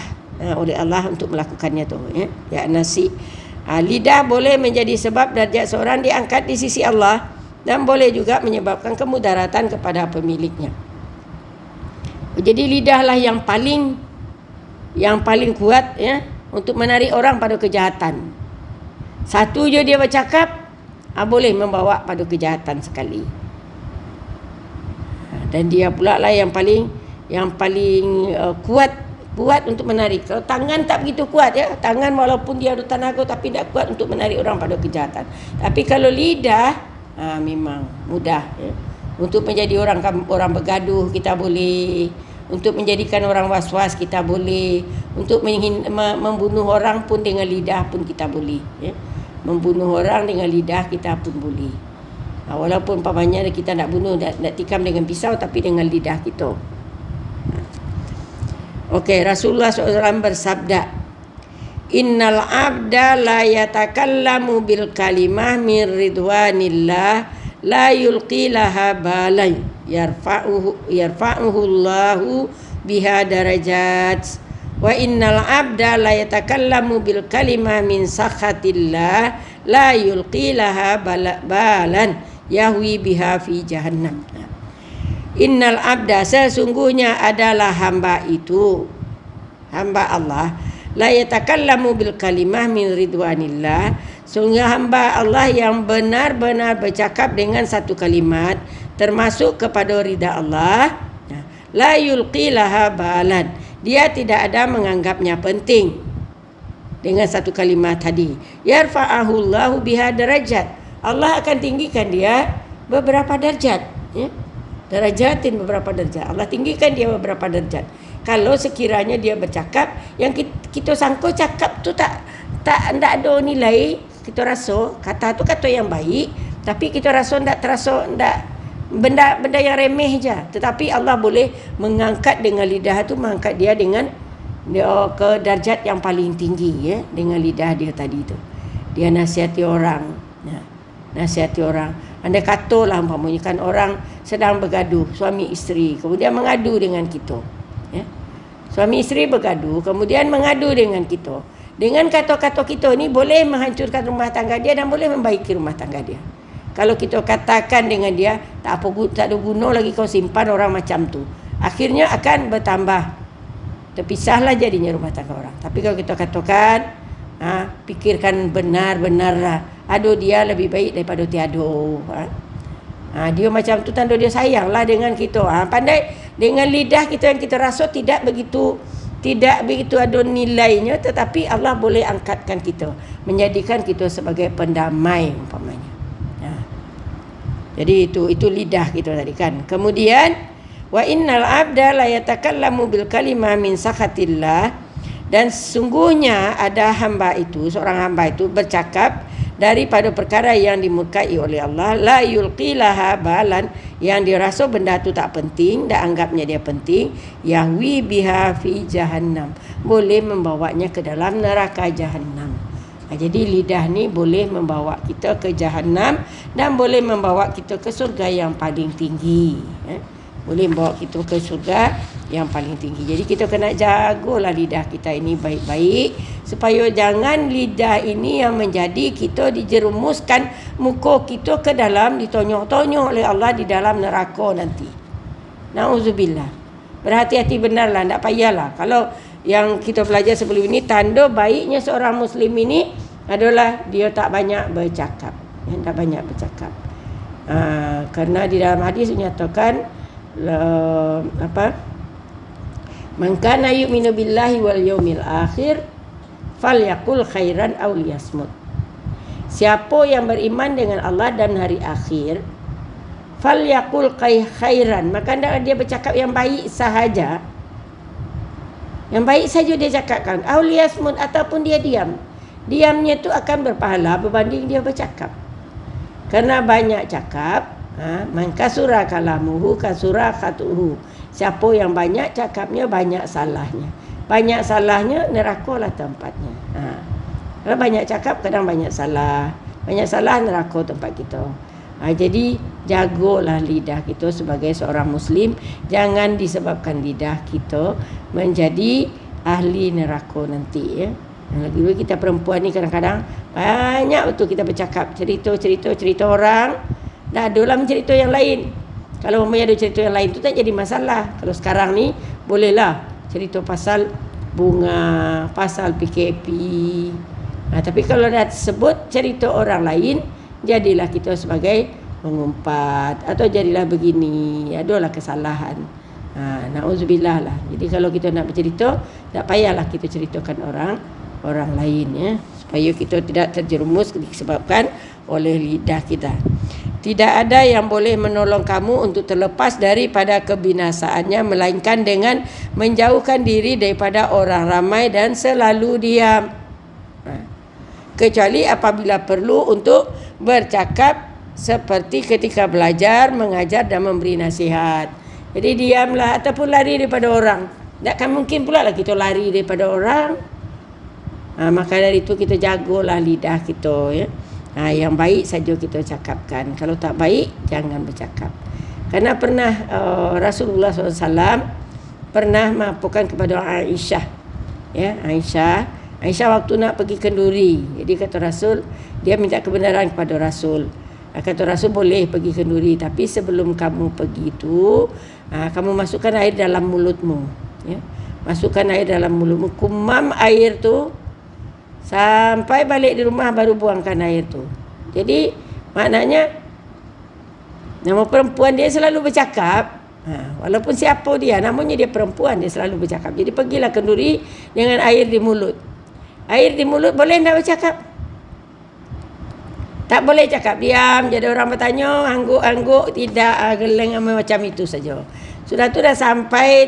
untuk melakukannya tu, ya nasi. Lidah boleh menjadi sebab darjat seorang diangkat di sisi Allah dan boleh juga menyebabkan kemudaratan kepada pemiliknya. Jadi lidahlah yang paling kuat, ya, untuk menarik orang pada kejahatan. Satu je dia bercakap, boleh membawa pada kejahatan sekali. Dan dia pula lah yang paling kuat untuk menarik. Kalau tangan tak begitu kuat, ya, tangan walaupun dia ada tenaga tapi tak kuat untuk menarik orang pada kejahatan. Tapi kalau lidah, memang mudah, ya. Untuk menjadi orang bergaduh kita boleh, untuk menjadikan orang was-was kita boleh, untuk membunuh orang pun dengan lidah pun kita boleh, ya. Membunuh orang dengan lidah kita pun boleh. Walaupun umpamanya kita nak bunuh, nak tikam dengan pisau, tapi dengan lidah kita. Okey, Rasulullah SAW bersabda, Innal abda la yatakallamu bil kalimah min ridwanillah la yulqi laha balai yarfa'uhu Allahu biha darajat. Wa innal abda la yatakallamu bil kalimah min sakhatillah la yulqi laha balan yahwi biha fi jahannam. Innal abda, sesungguhnya adalah hamba itu, hamba Allah, la yatakallamu bil kalimah min ridwanillah, sungguh hamba Allah yang benar-benar bercakap dengan satu kalimat termasuk kepada ridha Allah, la yulqi laha balan, dia tidak ada menganggapnya penting dengan satu kalimat tadi. Yarfa'ahu Allahu biha darajat, Allah akan tinggikan dia beberapa darjat, ya. Darajatin beberapa darjat, Allah tinggikan dia beberapa darjat. Kalau sekiranya dia bercakap yang kita sangka cakap tu tak ada nilai, kita rasa kata tu kata yang baik, tapi kita rasa tak terasa, tak benda yang remeh je. Tetapi Allah boleh mengangkat dengan lidah tu, mengangkat dia dengan ke darjat yang paling tinggi, ya, dengan lidah dia tadi tu. Dia nasihati orang, ya, nasihati orang. Andai katalah umpamanya kan orang sedang bergaduh, suami isteri, kemudian mengadu dengan kita, ya. Suami isteri bergaduh, kemudian mengadu dengan kita. Dengan kata-kata kita ni boleh menghancurkan rumah tangga dia dan boleh membaiki rumah tangga dia. Kalau kita katakan dengan dia, tak ada guna lagi kau simpan orang macam tu, akhirnya akan bertambah, terpisahlah jadinya rumah tangga orang. Tapi kalau kita katakan, fikirkan benar-benarlah, aduh dia lebih baik daripada tiada, dia macam tu, tanda dia sayanglah dengan kita. Pandai dengan lidah kita yang kita rasa tidak begitu ada nilainya, tetapi Allah boleh angkatkan kita, menjadikan kita sebagai pendamai umpamanya. Jadi itu lidah kita tadi kan. Kemudian wa innal abda la yatakallamu bil kalimah min sakhatillah, dan sungguhnya ada hamba itu, seorang hamba itu bercakap daripada perkara yang dimurkai oleh Allah, la yulqilaha balan, yang dia rasa benda tu tak penting, dah anggapnya dia penting, yahwi biha fi jahannam, boleh membawanya ke dalam neraka jahannam. Jadi lidah ni boleh membawa kita ke jahannam dan boleh membawa kita ke surga yang paling tinggi. Boleh membawa kita ke surga yang paling tinggi. Jadi kita kena jagalah lidah kita ini baik-baik, supaya jangan lidah ini yang menjadi kita dijerumuskan muka kita ke dalam, ditonyok-tonyok oleh Allah di dalam neraka nanti. Nauzubillah. Berhati-hati benarlah, tak payahlah. Kalau yang kita belajar sebelum ini, tanda baiknya seorang Muslim ini adalah dia tak banyak bercakap. Tak banyak bercakap. Kerana di dalam hadis menyatakan man kana yu'minu billahi wal yaumil akhir falyaqul khairan aw liyasmut. Siapa yang beriman dengan Allah dan hari akhir, falyaqul khairan, maka hendaklah dia bercakap yang baik sahaja. Yang baik saja dia cakapkan. Aw liyasmut, ataupun dia diam. Diamnya tu akan berpahala berbanding dia bercakap. Kerana banyak cakap, man kasura kalamuhu kasura khatuhu. Siapa yang banyak cakapnya, banyak salahnya. Banyak salahnya, nerakalah tempatnya. Kalau banyak cakap, kadang banyak salah. Banyak salah, neraka tempat kita. Jadi jagalah lidah kita sebagai seorang Muslim. Jangan disebabkan lidah kita menjadi ahli neraka nanti. Lagi kita perempuan ni kadang-kadang banyak betul kita bercakap, cerita orang. Dah adalah cerita yang lain. Kalau ada cerita yang lain tu tak jadi masalah. Kalau sekarang ni bolehlah cerita pasal bunga, pasal PKP. Tapi kalau dah sebut cerita orang lain, jadilah kita sebagai mengumpat atau jadilah begini, adalah kesalahan. Nauzubillah lah. Jadi kalau kita nak bercerita, tak payahlah kita ceritakan orang lain, ya, supaya kita tidak terjerumus disebabkan oleh lidah kita. Tidak ada yang boleh menolong kamu untuk terlepas daripada kebinasaannya, melainkan dengan menjauhkan diri daripada orang ramai dan selalu diam. Kecuali apabila perlu untuk bercakap, seperti ketika belajar, mengajar dan memberi nasihat. Jadi diamlah ataupun lari daripada orang. Takkan mungkin pula lah kita lari daripada orang. Maka dari itu kita jagalah lidah kita, ya. Yang baik saja kita cakapkan. Kalau tak baik, jangan bercakap. Kerana pernah Rasulullah SAW pernah melaporkan kepada Aisyah, ya, Aisyah waktu nak pergi kenduri. Jadi kata Rasul, dia minta kebenaran kepada Rasul. Kata Rasul, boleh pergi kenduri, tapi sebelum kamu pergi itu, kamu masukkan air dalam mulutmu, ya. Masukkan air dalam mulutmu, kumam air tu sampai balik di rumah, baru buangkan air tu. Jadi maknanya nama perempuan dia selalu bercakap. Walaupun siapa dia, namanya dia perempuan, dia selalu bercakap. Jadi pergilah kenduri dengan air di mulut. Air di mulut, boleh tak bercakap? Tak boleh cakap, diam. Jadi orang bertanya, angguk-angguk, tidak, geleng macam itu saja. Sudah tu dah sampai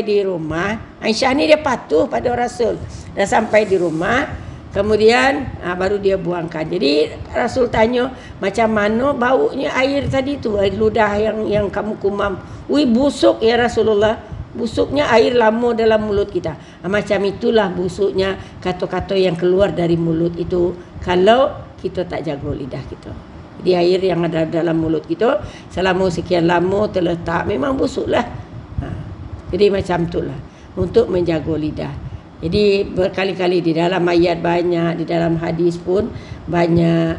di rumah. Aisyah ni dia patuh pada Rasul. Dah sampai di rumah, kemudian baru dia buangkan. Jadi Rasul tanya, macam mana baunya air tadi tu, air ludah yang kamu kumam? Ui, busuk ya Rasulullah. Busuknya air lama dalam mulut kita. Macam itulah busuknya kata-kata yang keluar dari mulut itu, kalau kita tak jaga lidah kita. Jadi air yang ada dalam mulut kita selama sekian lama terletak, memang busuklah. Jadi macam itulah untuk menjaga lidah. Jadi berkali-kali di dalam ayat banyak, di dalam hadis pun banyak,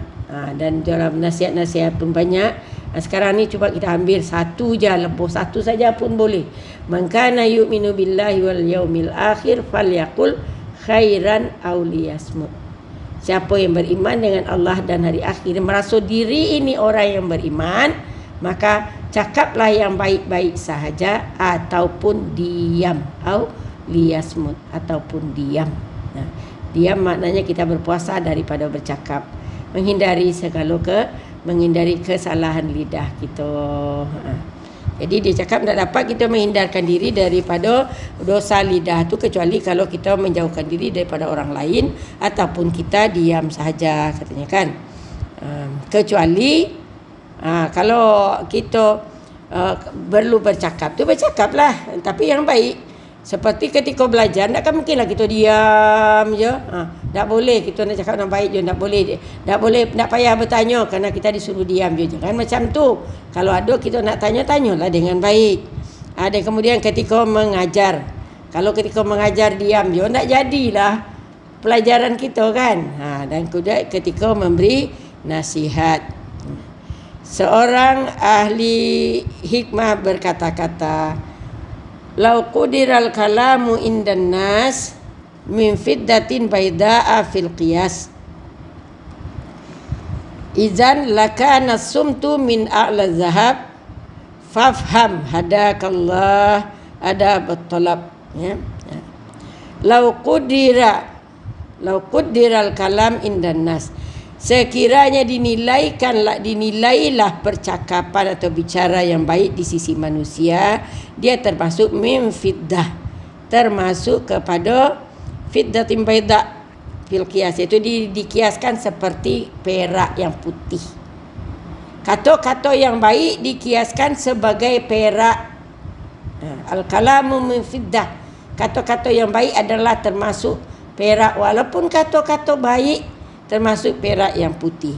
dan dalam nasihat-nasihat pun banyak. Sekarang ni cuba kita ambil satu je, lepas satu saja pun boleh. Man kana yu'minu billahi wal yaumil akhir falyaqul khairan aw liyasmut. Siapa yang beriman dengan Allah dan hari akhir, merasa diri ini orang yang beriman, maka cakaplah yang baik-baik sahaja ataupun diam. Au liyasmut, ataupun diam. Diam maknanya kita berpuasa daripada bercakap, menghindari segala menghindari kesalahan lidah kita. Jadi dia cakap tak dapat kita menghindarkan diri daripada dosa lidah tu kecuali kalau kita menjauhkan diri daripada orang lain ataupun kita diam sahaja katanya kan. Kecuali kalau kita perlu bercakap tu bercakaplah, tapi yang baik. Seperti ketika belajar, takkan mungkinlah kita diam je. Tak boleh kita nak cakap yang baik je, tak boleh. Tak boleh, tak payah bertanya kerana kita disuruh diam je. Jangan macam tu. Kalau ada kita nak tanya, tanyalah dengan baik. Dan kemudian ketika mengajar. Kalau ketika mengajar diam je, tak jadilah pelajaran kita kan. Dan kemudian ketika memberi nasihat. Seorang ahli hikmah berkata-kata, "Lau qudiral kalamu indan nas min fiddatin baida'a fil qiyas. Izan lakana sumtu min a'la zahab fafham hadakallah adabat talab." Ya. Lau qudiral kalam indan nas. Sekiranya dinilailah percakapan atau bicara yang baik di sisi manusia, dia termasuk min fiddah, termasuk kepada fiddatin baida fil qiyas, itu dikiaskan seperti perak yang putih. Kata-kata yang baik dikiaskan sebagai perak. Al-kalamu min fiddah, kata-kata yang baik adalah termasuk perak, walaupun kata-kata baik termasuk perak yang putih.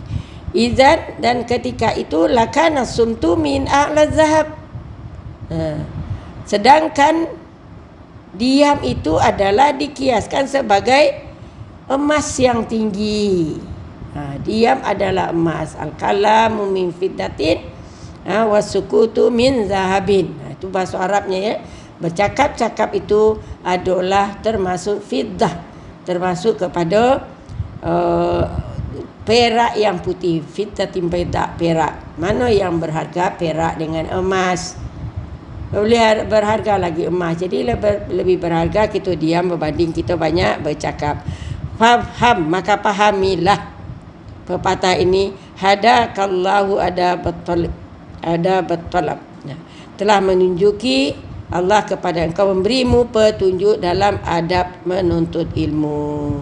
Izan, dan ketika itu lakana sumtu min a'la zahab. Sedangkan diam itu adalah dikiaskan sebagai emas yang tinggi. Diam adalah emas. Al-kalamu min fiddatin wasukutu min zahabin. Itu bahasa Arabnya ya. Bercakap-cakap itu adalah termasuk fiddah, termasuk kepada perak yang putih. Fiddatin baida, perak. Mana yang berharga? Perak dengan emas. Boleh berharga lagi emas. Jadi lebih berharga kita diam berbanding kita banyak bercakap. Faham, maka pahamilah pepatah ini. Hadakallahu adabat talab. Telah menunjuki Allah kepada engkau, memberimu petunjuk dalam adab menuntut ilmu.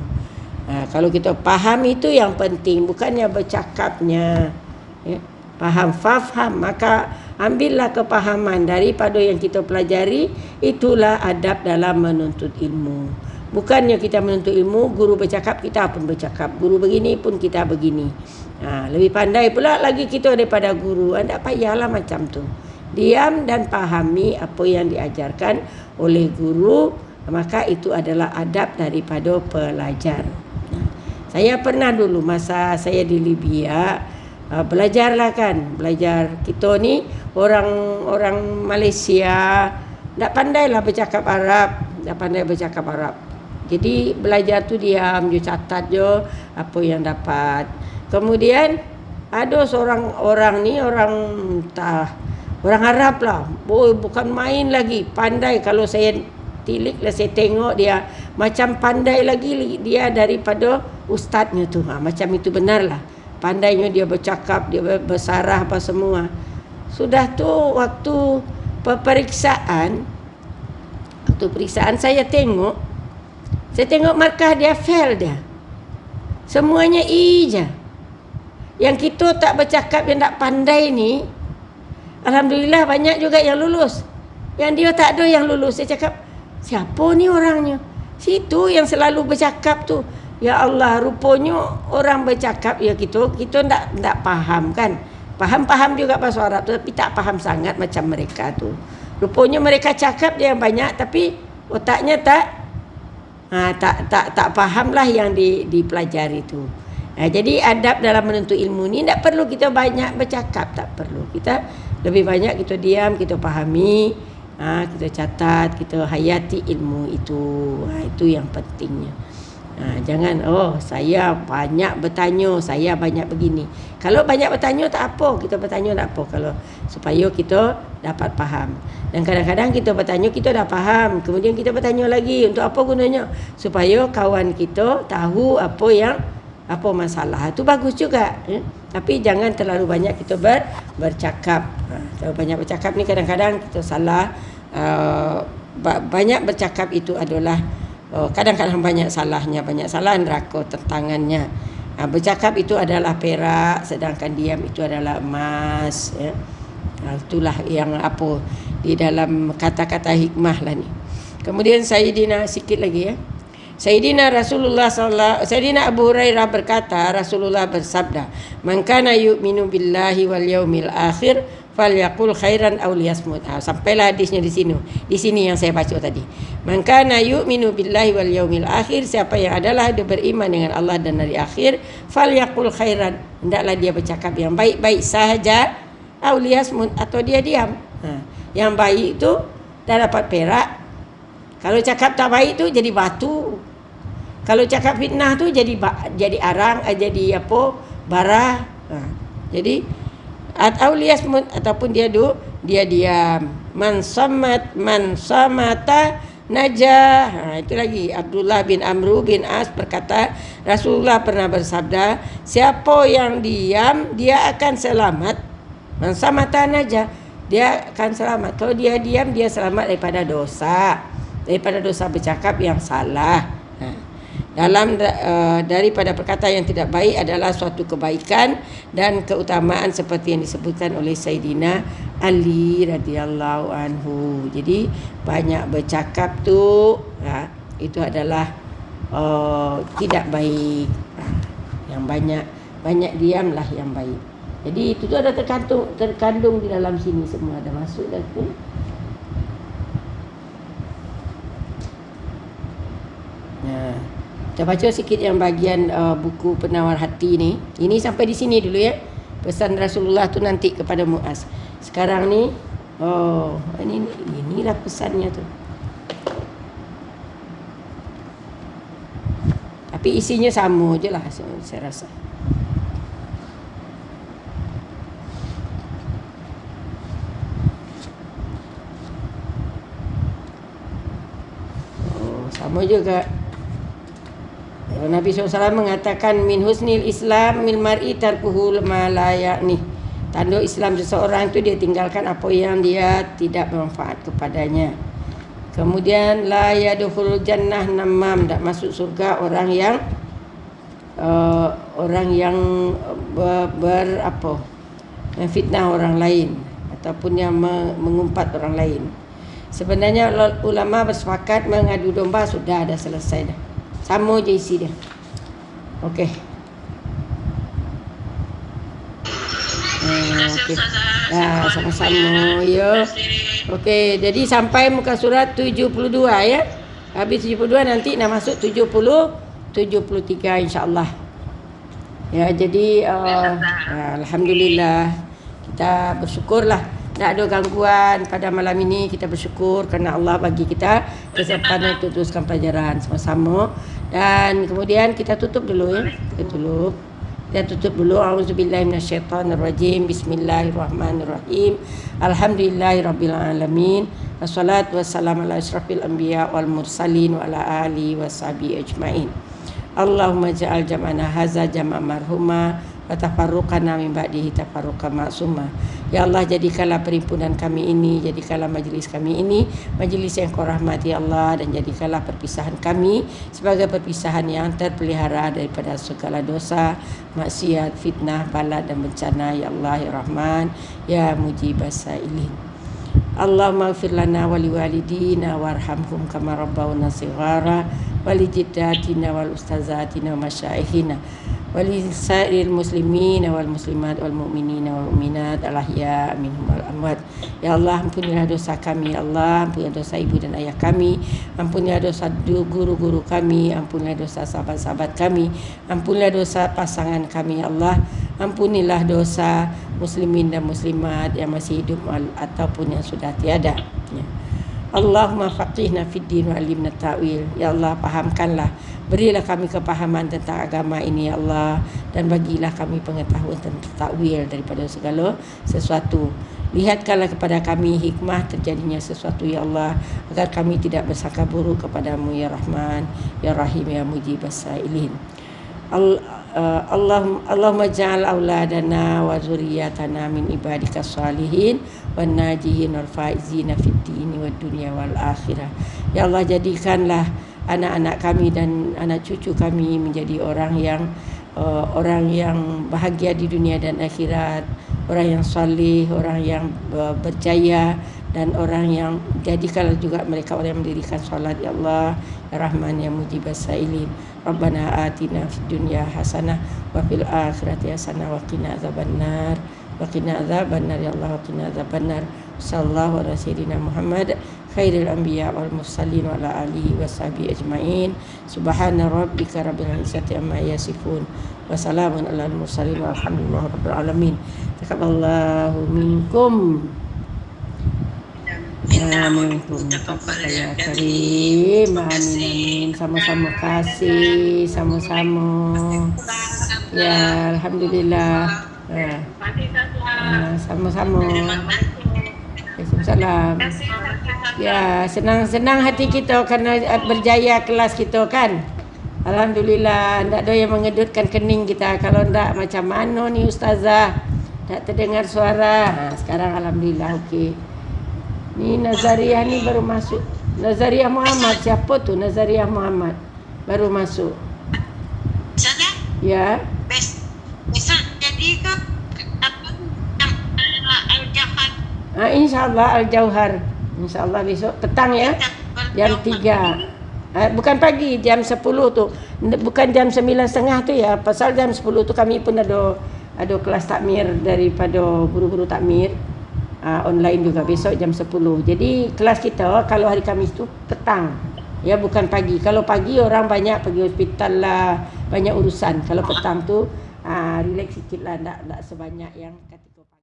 Kalau kita faham itu yang penting, bukannya bercakapnya. Ya. Faham, maka ambillah kepahaman daripada yang kita pelajari. Itulah adab dalam menuntut ilmu. Bukannya kita menuntut ilmu, guru bercakap, kita pun bercakap. Guru begini pun kita begini. Lebih pandai pula lagi kita daripada guru. Tak payahlah macam tu. Diam dan pahami apa yang diajarkan oleh guru. Maka itu adalah adab daripada pelajar. Saya pernah dulu masa saya di Libya, belajarlah kan. Belajar kita ni orang Malaysia tak pandailah bercakap Arab, tak pandai bercakap Arab. Jadi belajar tu diam je, catat je apa yang dapat. Kemudian ada seorang orang ni orang Arab lah. Bukan main lagi, pandai. Kalau saya tilik lah, saya tengok dia macam pandai lagi dia daripada ustaznya tu. Macam itu benarlah. Pandainya dia bercakap, dia bersarah apa semua. Sudah tu waktu periksaan saya tengok markah dia fail dia. Semuanya E je. Yang kita tak bercakap, yang tak pandai ni, alhamdulillah banyak juga yang lulus. Yang dia tak ada yang lulus. Saya cakap, siapa ni orangnya? Situ yang selalu bercakap tu. Ya Allah, rupanya orang bercakap ya kita tak faham kan. Faham juga bahasa Arab tu, tapi tak faham sangat macam mereka tu. Rupanya mereka cakap dia yang banyak tapi otaknya tak fahamlah yang dipelajari tu. Jadi adab dalam menuntut ilmu ni tak perlu kita banyak bercakap, tak perlu. Kita lebih banyak kita diam, kita fahami, kita catat, kita hayati ilmu itu. Itu yang pentingnya. Jangan saya banyak bertanya, saya banyak begini. Kalau banyak bertanya tak apa, kita bertanya tak apa, kalau supaya kita dapat faham. Dan kadang-kadang kita bertanya kita dah faham, kemudian kita bertanya lagi, untuk apa gunanya? Supaya kawan kita tahu apa masalah. Itu bagus juga. Tapi jangan terlalu banyak kita bercakap. Kalau banyak bercakap ni kadang-kadang kita salah. Banyak bercakap itu adalah kadang-kadang banyak salahnya, banyak salah neraka tentangannya. Bercakap itu adalah perak, sedangkan diam itu adalah emas, ya. Itulah yang apa di dalam kata-kata hikmah lah ni. Kemudian Sayyidina sikit lagi, ya. Sayyidina Abu Hurairah berkata, Rasulullah bersabda, "Man kana yu'minu billahi wal yaumil akhir falyaqul khairan aw liyasmut." Sampailah hadisnya di sini. Di sini yang saya baca tadi. Man kana yu'minu billahi wal yaumil akhir, siapa yang adalah dia beriman dengan Allah dan hari akhir, falyaqul khairan, hendaklah dia bercakap yang baik-baik sahaja, aw liyasmut, atau dia diam. Yang baik itu dah dapat perak. Kalau cakap tak baik tu jadi batu. Kalau cakap fitnah tu jadi arang, jadi apa? Bara. Jadi atau liyasmut, ataupun dia diam. Man samata najah. Itu lagi Abdullah bin Amru bin As berkata, Rasulullah pernah bersabda, siapa yang diam dia akan selamat. Man samata najah, dia akan selamat. Kalau dia diam, dia selamat daripada dosa bercakap yang salah. Daripada perkataan yang tidak baik adalah suatu kebaikan dan keutamaan seperti yang disebutkan oleh Sayyidina Ali radhiyallahu anhu. Jadi banyak bercakap tu itu adalah tidak baik. Yang banyak diamlah yang baik. Jadi itu tu ada terkandung di dalam sini, semua ada masuk dah tu. Kita baca sikit yang bagian buku Penawar Hati ni. Ini sampai di sini dulu, ya. Pesan Rasulullah tu nanti kepada Muaz. Sekarang ni inilah pesannya tu. Tapi isinya sama je lah, saya rasa. Sama juga. Nabi SAW mengatakan min husnil Islam min mar'i tarkuhu ma la ya'ni. Tanda Islam seseorang itu dia tinggalkan apa yang dia tidak bermanfaat kepadanya. Kemudian la yadkhulul jannah namam, tak masuk surga orang yang memfitnah orang lain ataupun yang mengumpat orang lain. Sebenarnya ulama bersepakat mengadu domba sudah ada selesai dah. Sama je isi dia. Okey. Okey. Sama-sama ya. Okey, jadi sampai muka surat 72, ya. Habis 72 nanti nak masuk 73 insya-Allah. Ya, jadi alhamdulillah kita bersyukurlah. Tak ada gangguan pada malam ini. Kita bersyukur kerana Allah bagi kita kesempatan untuk teruskan pelajaran sama-sama. Dan kemudian kita tutup dulu, ya. Kita tutup dulu. Auzubillahi minasyaitonirrajim. Bismillahirrahmanirrahim. Alhamdulillahirabbil alamin. Wassalatu wassalamu ala asyrafil anbiya wal mursalin wa ala alihi washabihi ajmain. Allahumma ja'al jam'ana hadza jam'a marhuma wa tafarruqana min ba'dihi tafarruqan ma'suma. Ya Allah, jadikanlah perhimpunan kami ini, jadikanlah majlis kami ini majlis yang Kau rahmati, ya Allah, dan jadikanlah perpisahan kami sebagai perpisahan yang terpelihara daripada segala dosa, maksiat, fitnah, bala dan bencana, ya Allah, ya Rahman, ya Mujibas Sailin. Allahumma ighfir lana wa liwalidina warhamhum kama rabbawna shighara wa lijiddatina wal ustazatina wa masyaikhina wa lisairil muslimina wal muslimat wal mu'minina wal mu'minat al ahya minhum wal amwat. Ya Allah, ampunilah dosa kami, ya Allah, ampunilah dosa ibu dan ayah kami, ampunilah dosa guru-guru kami, ampunilah dosa sahabat-sahabat kami, ampunilah dosa pasangan kami, ya Allah, ampunilah dosa muslimin dan muslimat yang masih hidup ataupun yang sudah tiada, ya. Allahumma faqihna fid din wa alimna ta'wil. Ya Allah, fahamkanlah, berilah kami kepahaman tentang agama ini, ya Allah, dan bagilah kami pengetahuan tentang takwil daripada segala sesuatu. Lihatkanlah kepada kami hikmah terjadinya sesuatu, ya Allah, agar kami tidak bersangka buruk kepadamu, ya Rahman, ya Rahim, ya Mujibas Sailin. Allahumma ja'al auladana wa zurriyatana min ibadika salihin wan najihin wal faizina fid dini wad dunya wal akhirah. Ya Allah, jadikanlah anak-anak kami dan anak cucu kami menjadi orang yang bahagia di dunia dan akhirat, orang yang salih, orang yang berjaya, dan orang yang jadikanlah juga mereka orang yang mendirikan solat. Ya Allah, ya Rahman, ya Mujibas Sailin. Rabbana atina fid dunya hasanah wa fil akhirati hasanah wa qina adzabannar. Wa qina adzabannar ya Allah, wa qina adzabannar. Sallallahu ala sayyidina Muhammad khairil anbiya wal mursalin wa ala alihi wa sahbihi ajmain. Subhana rabbika rabbil izzati amma yasifun wa salamun alal mursalin walhamdulillahi rabbil alamin. Taqabbalallahu minkum. Amin. Ya Karim, amin. Sama-sama kasih, sama-sama. Ya, alhamdulillah. Sama-sama. Waalaikumsalam. Ya, senang-senang hati kita kerana berjaya kelas kita kan. Alhamdulillah, tak ada yang mengedutkan kening kita. Kalau tak, macam mana ni ustazah? Tak terdengar suara. Sekarang alhamdulillah okey. Ni Nazariah ni baru masuk. Nazariah Muhammad, siapa tu Nazariah Muhammad? Baru masuk. Sana? Ya. Besok jadi ke apa Al-Jauhar? InsyaAllah Al-Jauhar. InsyaAllah besok petang ya. Jam 3. Bukan pagi, jam 10 tu. Bukan jam 9.30 tu ya. Pasal jam 10 tu kami pun ada kelas takmir daripada guru-guru takmir. Online juga besok jam 10. Jadi kelas kita kalau hari Khamis tu petang. Ya, bukan pagi. Kalau pagi orang banyak pergi hospital lah, banyak urusan. Kalau petang tu relax sikit lah, tak sebanyak yang kata